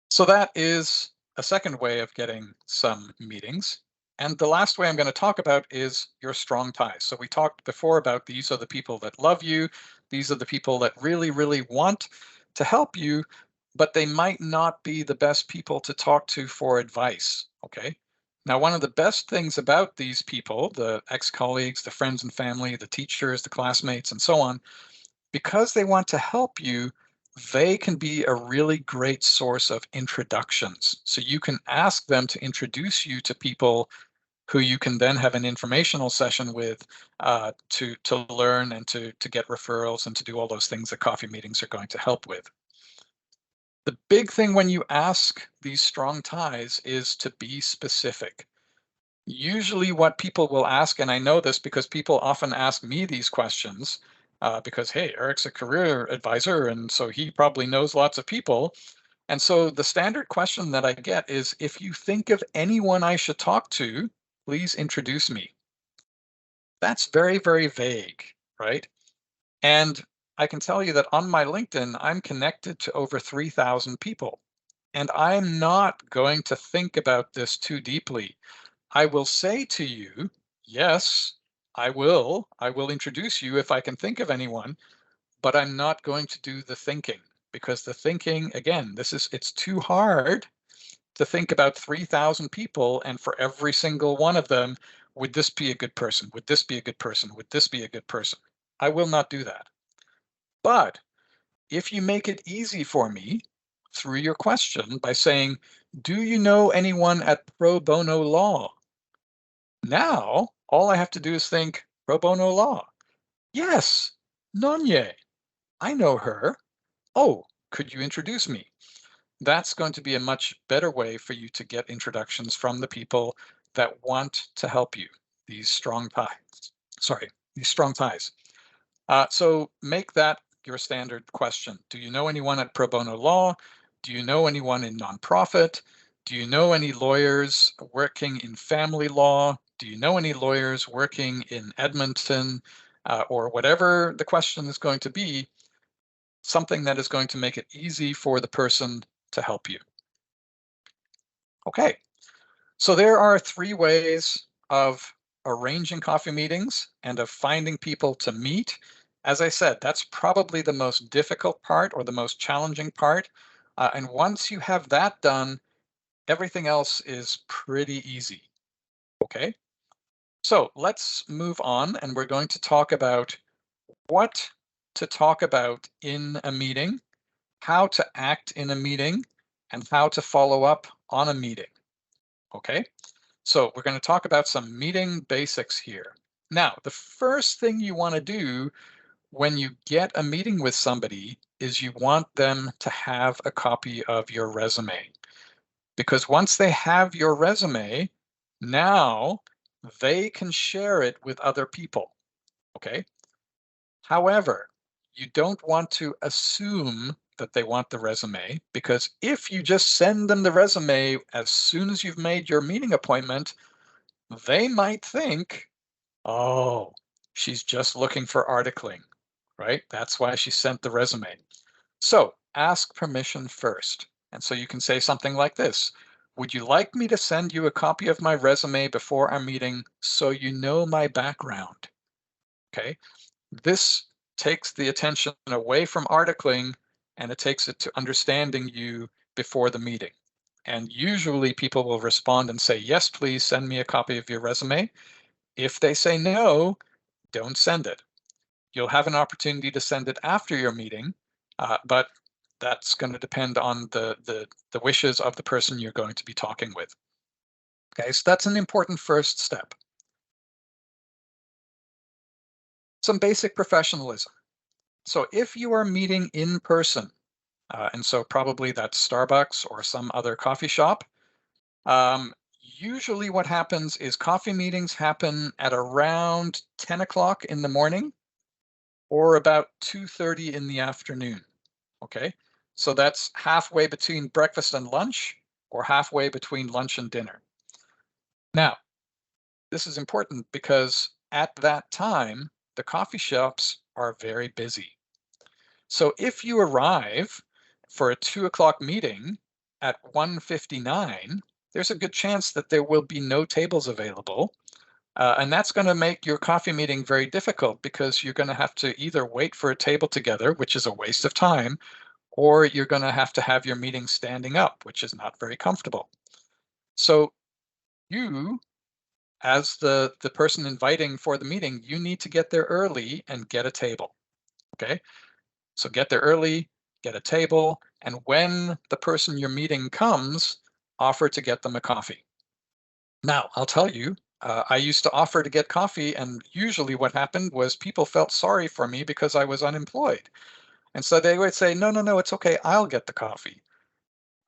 So that is a second way of getting some meetings. And the last way I'm going to talk about is your strong ties. So we talked before about these are the people that love you. These are the people that really, really want to help you, but they might not be the best people to talk to for advice. Okay. Now, one of the best things about these people, the ex-colleagues, the friends and family, the teachers, the classmates, and so on, because they want to help you, they can be a really great source of introductions. So you can ask them to introduce you to people who you can then have an informational session with to learn and to get referrals and to do all those things that coffee meetings are going to help with. The big thing when you ask these strong ties is to be specific. Usually what people will ask, and I know this because people often ask me these questions, because, hey, Eric's a career advisor, and so he probably knows lots of people. And so the standard question that I get is, if you think of anyone I should talk to, please introduce me. That's very, very vague, right? And I can tell you that on my LinkedIn, I'm connected to over 3,000 people. And I'm not going to think about this too deeply. I will say to you, yes, I will. I will introduce you if I can think of anyone, but I'm not going to do the thinking because the thinking, again, it's too hard to think about 3,000 people and for every single one of them, would this be a good person? Would this be a good person? Would this be a good person? I will not do that. But if you make it easy for me through your question by saying, do you know anyone at Pro Bono Law? Now, all I have to do is think pro bono law. Yes, Nonye. I know her. Oh, could you introduce me? That's going to be a much better way for you to get introductions from the people that want to help you. These strong ties. Sorry, these strong ties. So make that your standard question. Do you know anyone at Pro Bono Law? Do you know anyone in nonprofit? Do you know any lawyers working in family law? Do you know any lawyers working in Edmonton? Or whatever the question is going to be, something that is going to make it easy for the person to help you. Okay, so there are three ways of arranging coffee meetings and of finding people to meet. As I said, that's probably the most difficult part or the most challenging part. And once you have that done, everything else is pretty easy. Okay, so let's move on, and we're going to talk about what to talk about in a meeting, how to act in a meeting, and how to follow up on a meeting. Okay, so we're going to talk about some meeting basics here. Now, the first thing you want to do when you get a meeting with somebody is you want them to have a copy of your resume. Because once they have your resume, now they can share it with other people. Okay. However, you don't want to assume that they want the resume, because if you just send them the resume as soon as you've made your meeting appointment, they might think, oh, she's just looking for articling, right? That's why she sent the resume. So ask permission first. And so you can say something like this: would you like me to send you a copy of my resume before our meeting so you know my background? Okay. This takes the attention away from articling and it takes it to understanding you before the meeting. And usually people will respond and say, yes, please send me a copy of your resume. If they say no, don't send it. You'll have an opportunity to send it after your meeting, but that's going to depend on the wishes of the person you're going to be talking with. Okay, so that's an important first step. Some basic professionalism. So if you are meeting in person, and so probably that's Starbucks or some other coffee shop, usually what happens is coffee meetings happen at around 10 o'clock in the morning or about 2:30 in the afternoon. Okay, so that's halfway between breakfast and lunch or halfway between lunch and dinner. Now, this is important because at that time, the coffee shops are very busy. So if you arrive for a 2 o'clock meeting at 1:59, there's a good chance that there will be no tables available. And that's going to make your coffee meeting very difficult because you're going to have to either wait for a table together, which is a waste of time, or you're going to have your meeting standing up, which is not very comfortable. So you, as the person inviting for the meeting, you need to get there early and get a table. Okay, so get there early, get a table, and when the person you're meeting comes, offer to get them a coffee. Now, I'll tell you, I used to offer to get coffee, and usually what happened was people felt sorry for me because I was unemployed. And so they would say, no, no, no, it's okay. I'll get the coffee.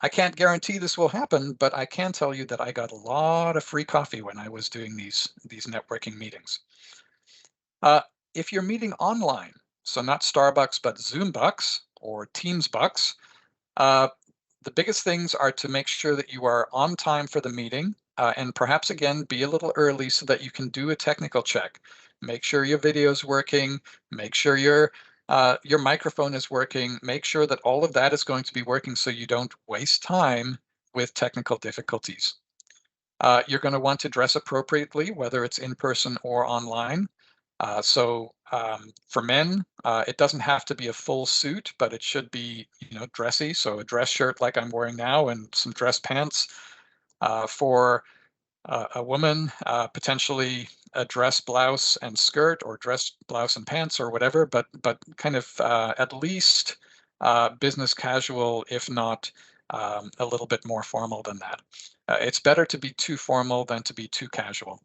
I can't guarantee this will happen, but I can tell you that I got a lot of free coffee when I was doing these networking meetings. Uh, if you're meeting online, so not Starbucks, but Zoom Bucks or Teams Bucks, uh, the biggest things are to make sure that you are on time for the meeting, and perhaps again be a little early so that you can do a technical check. Make sure your video is working. Make sure your microphone is working. Make sure that all of that is going to be working so you don't waste time with technical difficulties. You're going to want to dress appropriately, whether it's in person or online. For men, it doesn't have to be a full suit, but it should be, dressy. So a dress shirt like I'm wearing now and some dress pants. For a woman, potentially a dress blouse and skirt, or dress blouse and pants, or whatever. But kind of at least business casual, if not a little bit more formal than that. It's better to be too formal than to be too casual.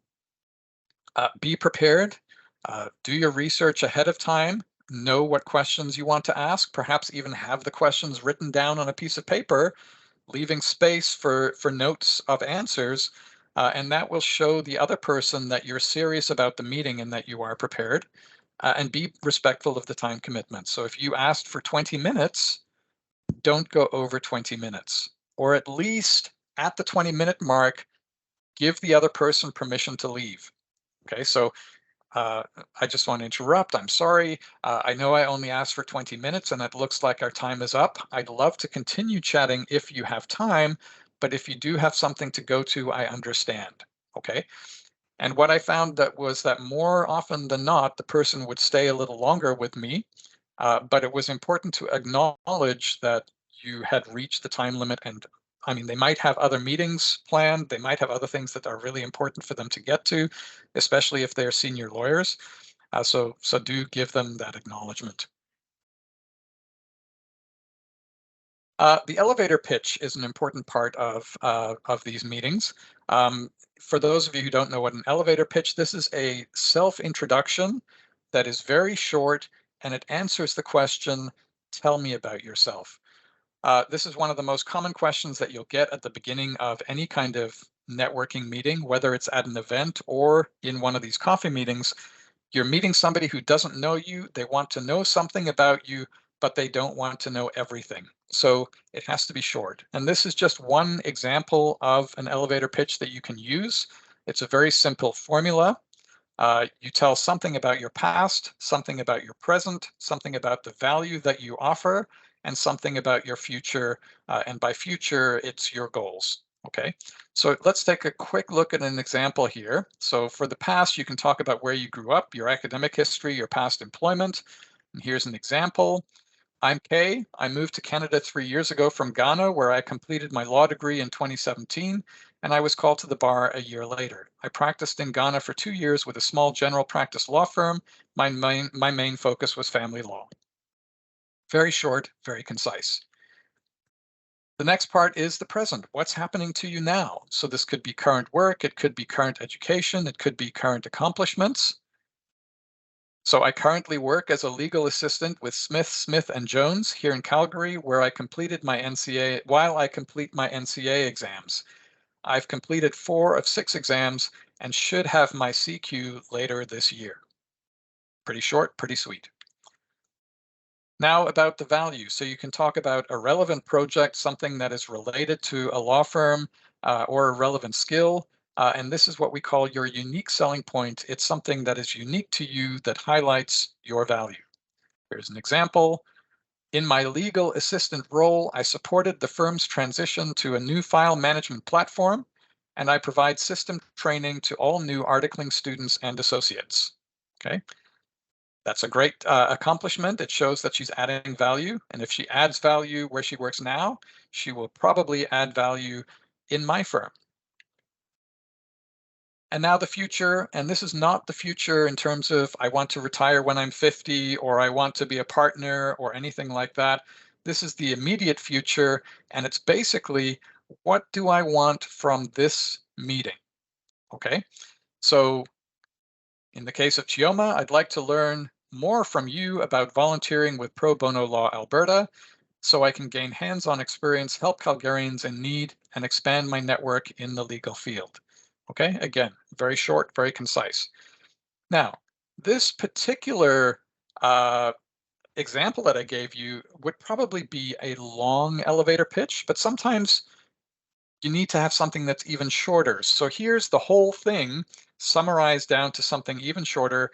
Be prepared. Do your research ahead of time. Know what questions you want to ask. Perhaps even have the questions written down on a piece of paper, leaving space for notes of answers. And that will show the other person that you're serious about the meeting and that you are prepared. And be respectful of the time commitment. So if you asked for 20 minutes, don't go over 20 minutes. Or at least at the 20-minute mark, give the other person permission to leave. Okay, so I just want to interrupt. I'm sorry. I know I only asked for 20 minutes and it looks like our time is up. I'd love to continue chatting if you have time, but if you do have something to go to, I understand. Okay. And what I found that was that more often than not, the person would stay a little longer with me, but it was important to acknowledge that you had reached the time limit. And I mean, they might have other meetings planned. They might have other things that are really important for them to get to, especially if they're senior lawyers. So do give them that acknowledgement. The elevator pitch is an important part of these meetings. Um, for those of you who don't know what an elevator pitch, this is a self-introduction that is very short and it answers the question, tell me about yourself. This is one of the most common questions that you'll get at the beginning of any kind of networking meeting, whether it's at an event or in one of these coffee meetings. You're meeting somebody who doesn't know you. They want to know something about you, but they don't want to know everything. So it has to be short. And this is just one example of an elevator pitch that you can use. It's a very simple formula. You tell something about your past, something about your present, something about the value that you offer, and something about your future. And by future, it's your goals. Okay, so let's take a quick look at an example here. So for the past, you can talk about where you grew up, your academic history, your past employment. And here's an example. I'm Kay. I moved to Canada 3 years ago from Ghana, where I completed my law degree in 2017, and I was called to the bar a year later. I practiced in Ghana for 2 years with a small general practice law firm. My main focus was family law. Very short, very concise. The next part is the present. What's happening to you now? So this could be current work, it could be current education, it could be current accomplishments. So I currently work as a legal assistant with Smith and Jones here in Calgary, where I completed my NCA while I complete my NCA exams. I've completed 4 of 6 exams and should have my CQ later this year. Pretty short, pretty sweet. Now about the value. So you can talk about a relevant project, something that is related to a law firm or a relevant skill. And this is what we call your unique selling point. It's something that is unique to you that highlights your value. Here's an example. In my legal assistant role, I supported the firm's transition to a new file management platform, and I provide system training to all new articling students and associates. Okay. That's a great accomplishment. It shows that she's adding value. And if she adds value where she works now, she will probably add value in my firm. And now the future, and this is not the future in terms of I want to retire when I'm 50 or I want to be a partner or anything like that. This is the immediate future. And it's basically, what do I want from this meeting? Okay. So in the case of Chioma, I'd like to learn more from you about volunteering with Pro Bono Law Alberta so I can gain hands-on experience, help Calgarians in need, and expand my network in the legal field. Okay, again, very short, very concise. Now, this particular example that I gave you would probably be a long elevator pitch, but sometimes you need to have something that's even shorter. So here's the whole thing summarized down to something even shorter.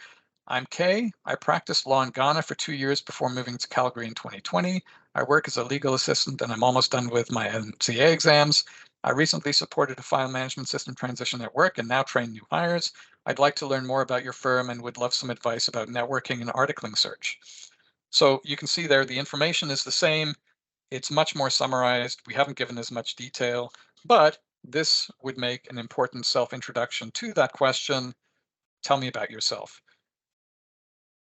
I'm Kay. I practiced law in Ghana for 2 years before moving to Calgary in 2020. I work as a legal assistant and I'm almost done with my NCA exams. I recently supported a file management system transition at work and now train new hires. I'd like to learn more about your firm and would love some advice about networking and articling search. So you can see there the information is the same. It's much more summarized. We haven't given as much detail, but this would make an important self-introduction to that question. Tell me about yourself.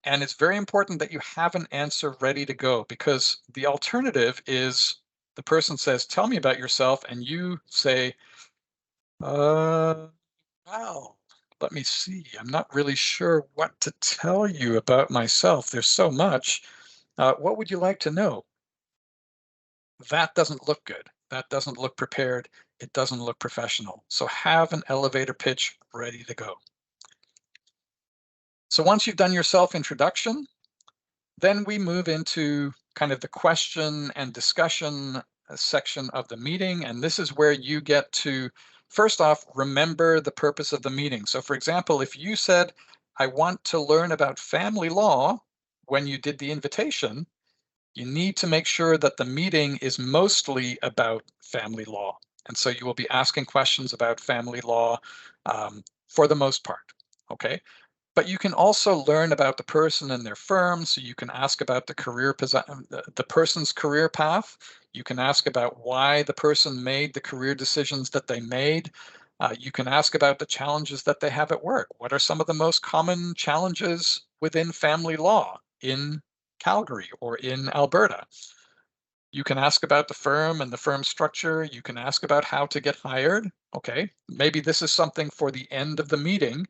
And it's very important that you have an answer ready to go because the alternative is the person says, tell me about yourself. And you say, well, let me see. I'm not really sure what to tell you about myself. There's so much. What would you like to know? That doesn't look good. That doesn't look prepared. It doesn't look professional. So have an elevator pitch ready to go. So once you've done your self-introduction, then we move into kind of the question and discussion section of the meeting. And this is where you get to, first off, remember the purpose of the meeting. So for example, if you said, I want to learn about family law when you did the invitation, you need to make sure that the meeting is mostly about family law. And so you will be asking questions about family law for the most part. Okay. But you can also learn about the person and their firm. So you can ask about the person's career path. You can ask about why the person made the career decisions that they made. You can ask about the challenges that they have at work. What are some of the most common challenges within family law in Calgary or in Alberta? You can ask about the firm and the firm structure. You can ask about how to get hired. Okay, maybe this is something for the end of the meeting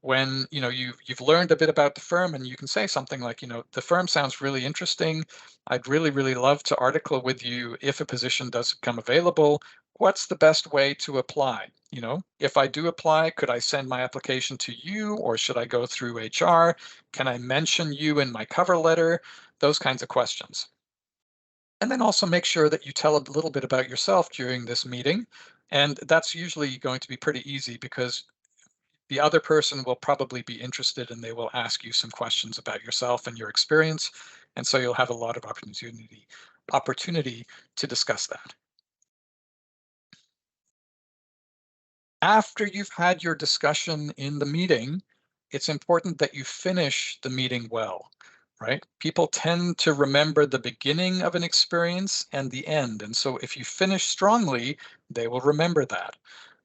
when you've learned a bit about the firm, and you can say something like, the firm sounds really interesting. I'd really love to article with you if a position does come available. What's the best way to apply? If I do apply, could I send my application to you, or should I go through HR? Can I mention you in my cover letter? Those kinds of questions. And then also make sure that you tell a little bit about yourself during this meeting. And that's usually going to be pretty easy because the other person will probably be interested and they will ask you some questions about yourself and your experience. And so you'll have a lot of opportunity to discuss that. After you've had your discussion in the meeting, it's important that you finish the meeting well, right? People tend to remember the beginning of an experience and the end. And so if you finish strongly, they will remember that.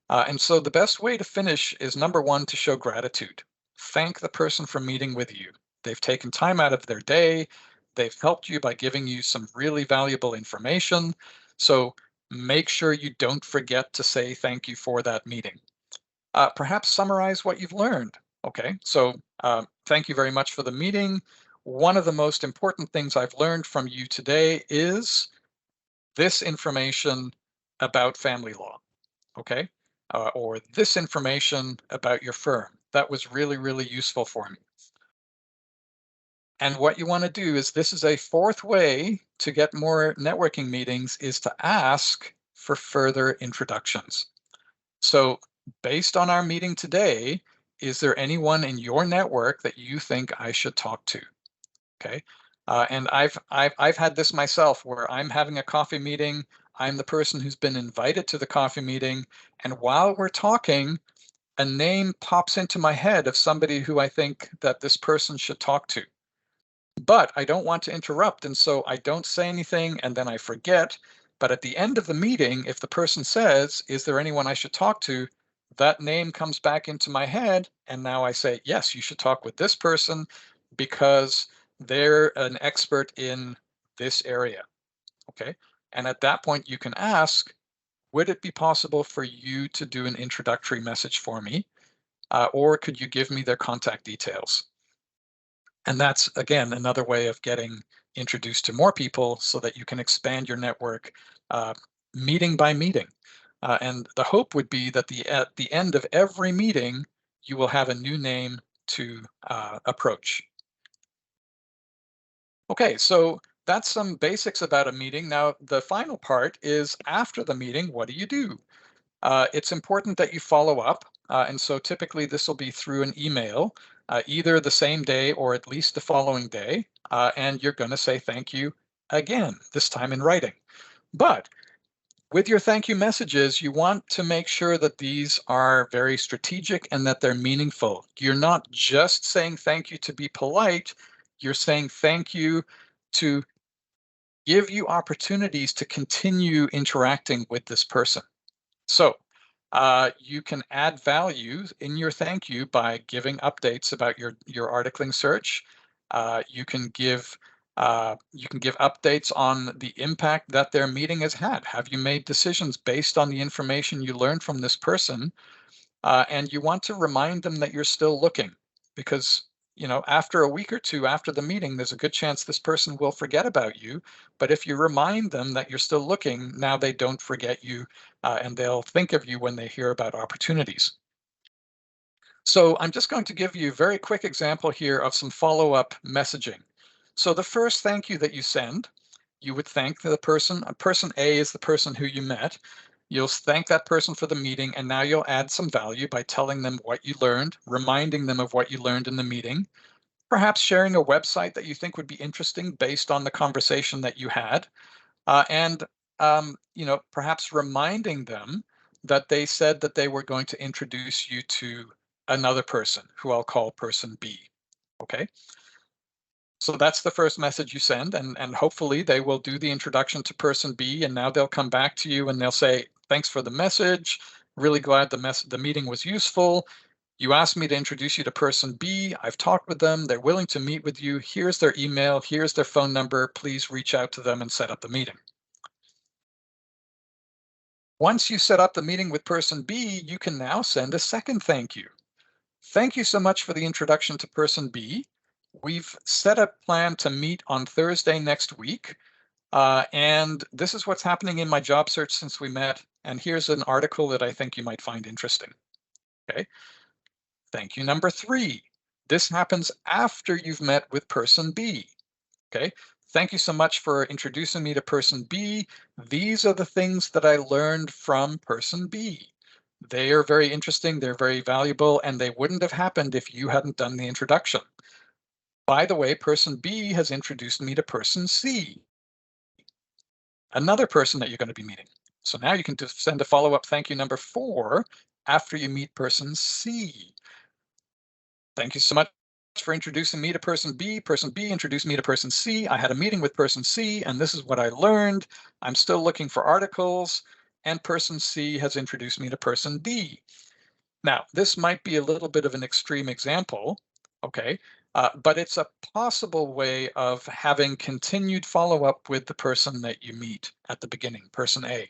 And so the best way to finish is, number one, to show gratitude. Thank the person for meeting with you. They've taken time out of their day. They've helped you by giving you some really valuable information. So make sure you don't forget to say thank you for that meeting. Perhaps summarize what you've learned. Okay, so thank you very much for the meeting. One of the most important things I've learned from you today is this information about family law. Okay, or this information about your firm. That was really useful for me. And what you want to do is, this is a fourth way to get more networking meetings, is to ask for further introductions. So based on our meeting today, is there anyone in your network that you think I should talk to? Okay. And I've had this myself where I'm having a coffee meeting. I'm the person who's been invited to the coffee meeting. And while we're talking, a name pops into my head of somebody who I think that this person should talk to. But I don't want to interrupt. And so I don't say anything and then I forget. But at the end of the meeting, if the person says, is there anyone I should talk to? That name comes back into my head. And now I say, yes, you should talk with this person because they're an expert in this area. Okay. And at that point, you can ask, would it be possible for you to do an introductory message for me? Or could you give me their contact details? And that's, again, another way of getting introduced to more people so that you can expand your network meeting by meeting. And the hope would be that at the end of every meeting, you will have a new name to approach. Okay, so that's some basics about a meeting. Now, the final part is, after the meeting, what do you do? It's important that you follow up. And so typically this will be through an email, either the same day or at least the following day. And you're going to say thank you again, this time in writing. But with your thank you messages, you want to make sure that these are very strategic and that they're meaningful. You're not just saying thank you to be polite. You're saying thank you to give you opportunities to continue interacting with this person. So you can add value in your thank you by giving updates about your articling search. You can give updates on the impact that their meeting has had. Have you made decisions based on the information you learned from this person? And you want to remind them that you're still looking, because after a week or two after the meeting, there's a good chance this person will forget about you. But if you remind them that you're still looking, now they don't forget you, and they'll think of you when they hear about opportunities. So I'm just going to give you a very quick example here of some follow-up messaging. So the first thank you that you send, you would thank the person. Person A is the person who you met. You'll thank that person for the meeting, and now you'll add some value by telling them what you learned, reminding them of what you learned in the meeting, perhaps sharing a website that you think would be interesting based on the conversation that you had, and perhaps reminding them that they said that they were going to introduce you to another person who I'll call person B. Okay. So that's the first message you send, and hopefully they will do the introduction to person B, and now they'll come back to you and they'll say, "Thanks for the message. Really glad the meeting was useful. You asked me to introduce you to person B. I've talked with them. They're willing to meet with you. Here's their email. Here's their phone number. Please reach out to them and set up the meeting." Once you set up the meeting with person B, you can now send a second thank you. Thank you so much for the introduction to person B. We've set a plan to meet on Thursday next week. And this is what's happening in my job search since we met. And here's an article that I think you might find interesting. Okay. Thank you. Number 3. This happens after you've met with person B. Okay. Thank you so much for introducing me to person B. These are the things that I learned from person B. They are very interesting, they're very valuable, and they wouldn't have happened if you hadn't done the introduction. By the way, person B has introduced me to person C, another person that you're going to be meeting. So now you can just send a follow-up thank you number 4 after you meet person C. Thank you so much for introducing me to person B. Person B introduced me to person C. I had a meeting with person C, and this is what I learned. I'm still looking for articles, and person C has introduced me to person D. Now, this might be a little bit of an extreme example, okay, but it's a possible way of having continued follow-up with the person that you meet at the beginning, person A.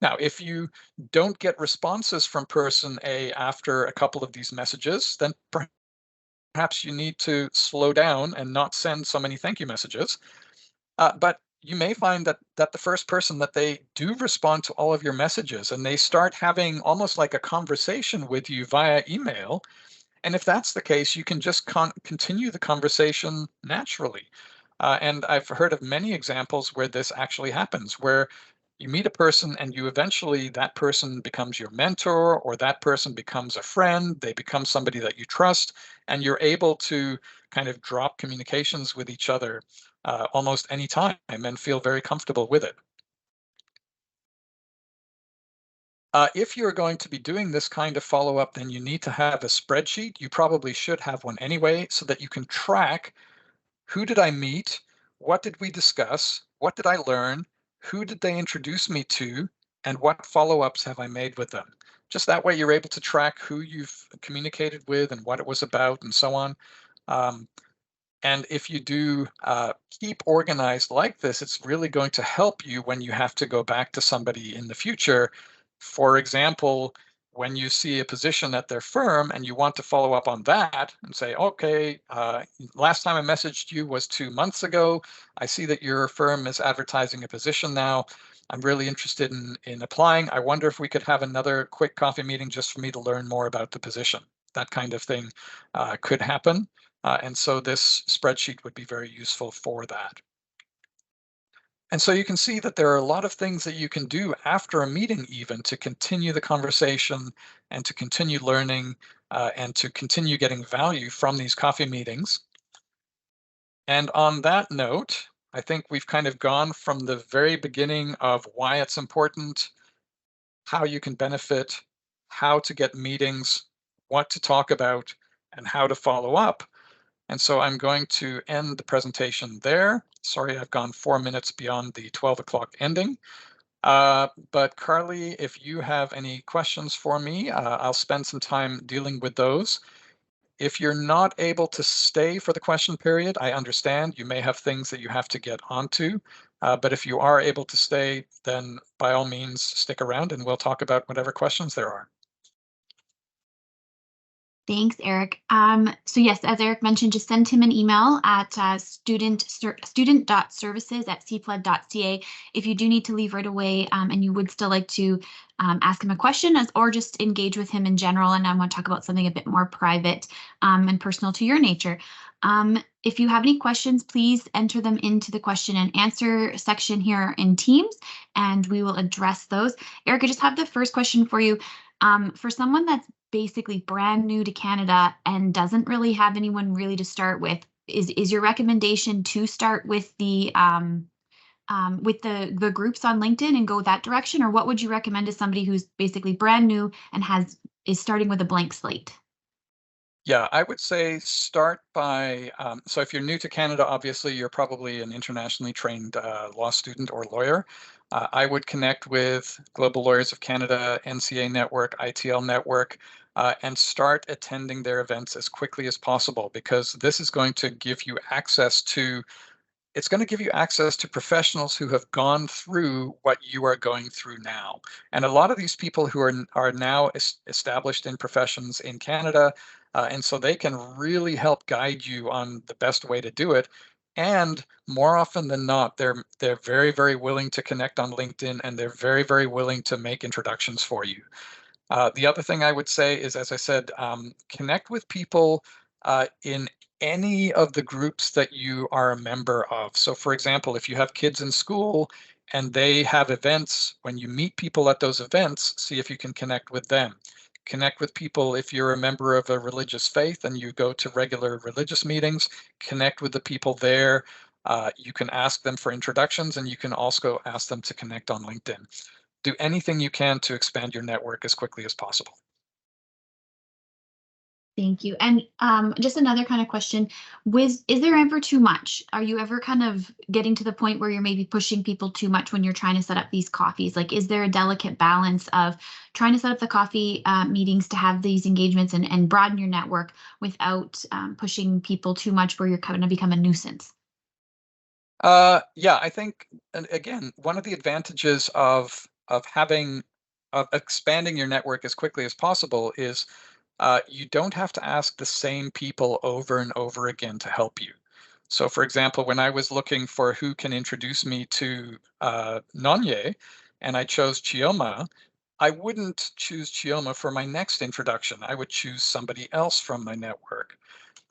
Now, if you don't get responses from person A after a couple of these messages, then perhaps you need to slow down and not send so many thank you messages. But you may find that the first person that they do respond to all of your messages and they start having almost like a conversation with you via email. And if that's the case, you can just continue the conversation naturally. And I've heard of many examples where this actually happens, where you meet a person and you eventually, that person becomes your mentor or that person becomes a friend. They become somebody that you trust, and you're able to kind of drop communications with each other almost any time and feel very comfortable with it. If you're going to be doing this kind of follow up, then you need to have a spreadsheet. You probably should have one anyway, so that you can track who did I meet, what did we discuss, what did I learn, who did they introduce me to, and what follow ups have I made with them. Just that way, you're able to track who you've communicated with and what it was about, and so on. Um, and if you do keep organized like this, it's really going to help you when you have to go back to somebody in the future. For example, when you see a position at their firm and you want to follow up on that and say, okay, last time I messaged you was 2 months ago. I see that your firm is advertising a position now. I'm really interested in applying. I wonder if we could have another quick coffee meeting just for me to learn more about the position. That kind of thing could happen. And so this spreadsheet would be very useful for that. And so you can see that there are a lot of things that you can do after a meeting even to continue the conversation and to continue learning and to continue getting value from these coffee meetings. And on that note, I think we've kind of gone from the very beginning of why it's important, how you can benefit, how to get meetings, what to talk about, and how to follow up. And so I'm going to end the presentation there. Sorry, I've gone 4 minutes beyond the 12 o'clock ending. But Carly, if you have any questions for me, I'll spend some time dealing with those. If you're not able to stay for the question period, I understand you may have things that you have to get onto. But if you are able to stay, then by all means, stick around and we'll talk about whatever questions there are. Thanks, Eric. So yes, as Eric mentioned, just send him an email at student.services@cpled.ca if you do need to leave right away, and you would still like to ask him a question or just engage with him in general. And I want to talk about something a bit more private and personal to your nature. If you have any questions, please enter them into the question and answer section here in Teams, and we will address those. Eric, I just have the first question for you. For someone that's basically brand new to Canada and doesn't really have anyone really to start is your recommendation to start with the groups on LinkedIn and go that direction, or what would you recommend to somebody who's basically brand new and is starting with a blank slate? Yeah, I would say start by, so if you're new to Canada, obviously you're probably an internationally trained law student or lawyer. I would connect with Global Lawyers of Canada, NCA Network, ITL Network, and start attending their events as quickly as possible, because this is going to give you access to it's going to give you access to professionals who have gone through what you are going through now. And a lot of these people who are now established in professions in Canada, and so they can really help guide you on the best way to do it. And more often than not, they're very, very willing to connect on LinkedIn, and they're very, very willing to make introductions for you. The other thing I would say is, as I said, connect with people in any of the groups that you are a member of. So, for example, if you have kids in school and they have events, when you meet people at those events, see if you can connect with them. Connect with people if you're a member of a religious faith and you go to regular religious meetings, connect with the people there. You can ask them for introductions, and you can also ask them to connect on LinkedIn. Do anything you can to expand your network as quickly as possible. Thank you. And just another kind of question, is there ever too much? Are you ever kind of getting to the point where you're maybe pushing people too much when you're trying to set up these coffees? Like, is there a delicate balance of trying to set up the coffee meetings to have these engagements and broaden your network without pushing people too much where you're kind of become a nuisance? Yeah, I think, and again, one of the advantages of expanding your network as quickly as possible is you don't have to ask the same people over and over again to help you. So, for example, when I was looking for who can introduce me to Nonye, and I chose Chioma, I wouldn't choose Chioma for my next introduction. I would choose somebody else from my network.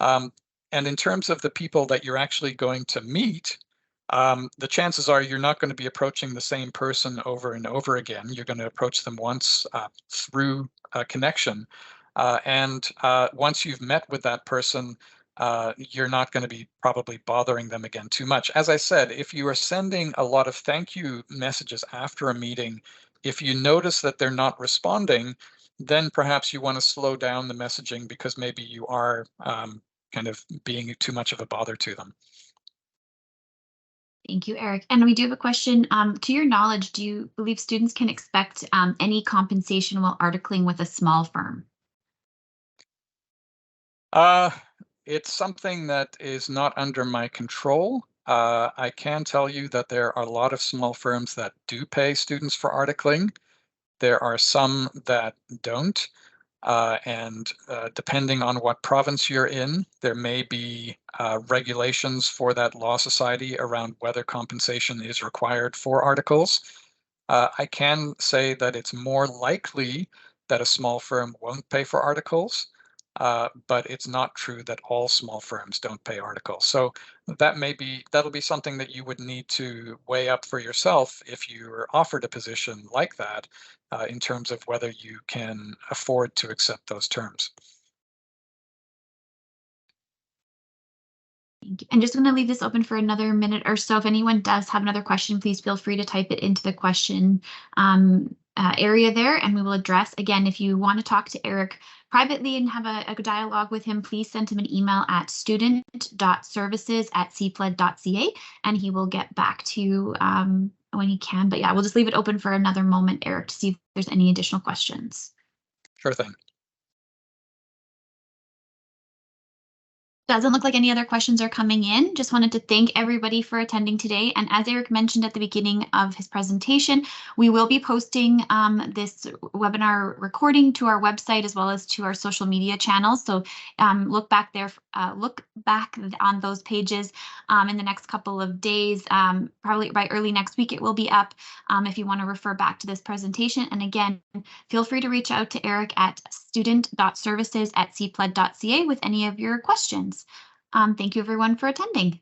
Um, and in terms of the people that you're actually going to meet, the chances are you're not going to be approaching the same person over and over again. You're going to approach them once through a connection. And once you've met with that person, you're not going to be probably bothering them again too much. As I said, if you are sending a lot of thank you messages after a meeting, if you notice that they're not responding, then perhaps you want to slow down the messaging, because maybe you are kind of being too much of a bother to them. Thank you, Eric. And we do have a question. To your knowledge, do you believe students can expect any compensation while articling with a small firm? Uh, it's something that is not under my control. I can tell you that there are a lot of small firms that do pay students for articling. There are some that don't. And depending on what province you're in, there may be regulations for that law society around whether compensation is required for articles. I can say that it's more likely that a small firm won't pay for articles, but it's not true that all small firms don't pay articles. So that'll be something that you would need to weigh up for yourself if you're offered a position like that, in terms of whether you can afford to accept those terms. Thank you. I'm just going to leave this open for another minute or so. If anyone does have another question, please feel free to type it into the question area there, and we will address. Again, if you want to talk to Eric privately and have a dialogue with him, please send him an email at student.services@cpled.ca, and he will get back to you when he can. But yeah, we'll just leave it open for another moment, Eric, to see if there's any additional questions. Sure thing. Doesn't look like any other questions are coming in. Just wanted to thank everybody for attending today. And as Eric mentioned at the beginning of his presentation, we will be posting this webinar recording to our website as well as to our social media channels. So look back there, look back on those pages in the next couple of days. Probably by early next week, it will be up if you want to refer back to this presentation. And again, feel free to reach out to Eric at student.services@cpled.ca with any of your questions. Thank you everyone for attending.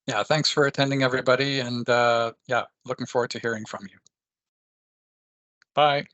Yeah, thanks for attending, everybody. And yeah, looking forward to hearing from you. Bye.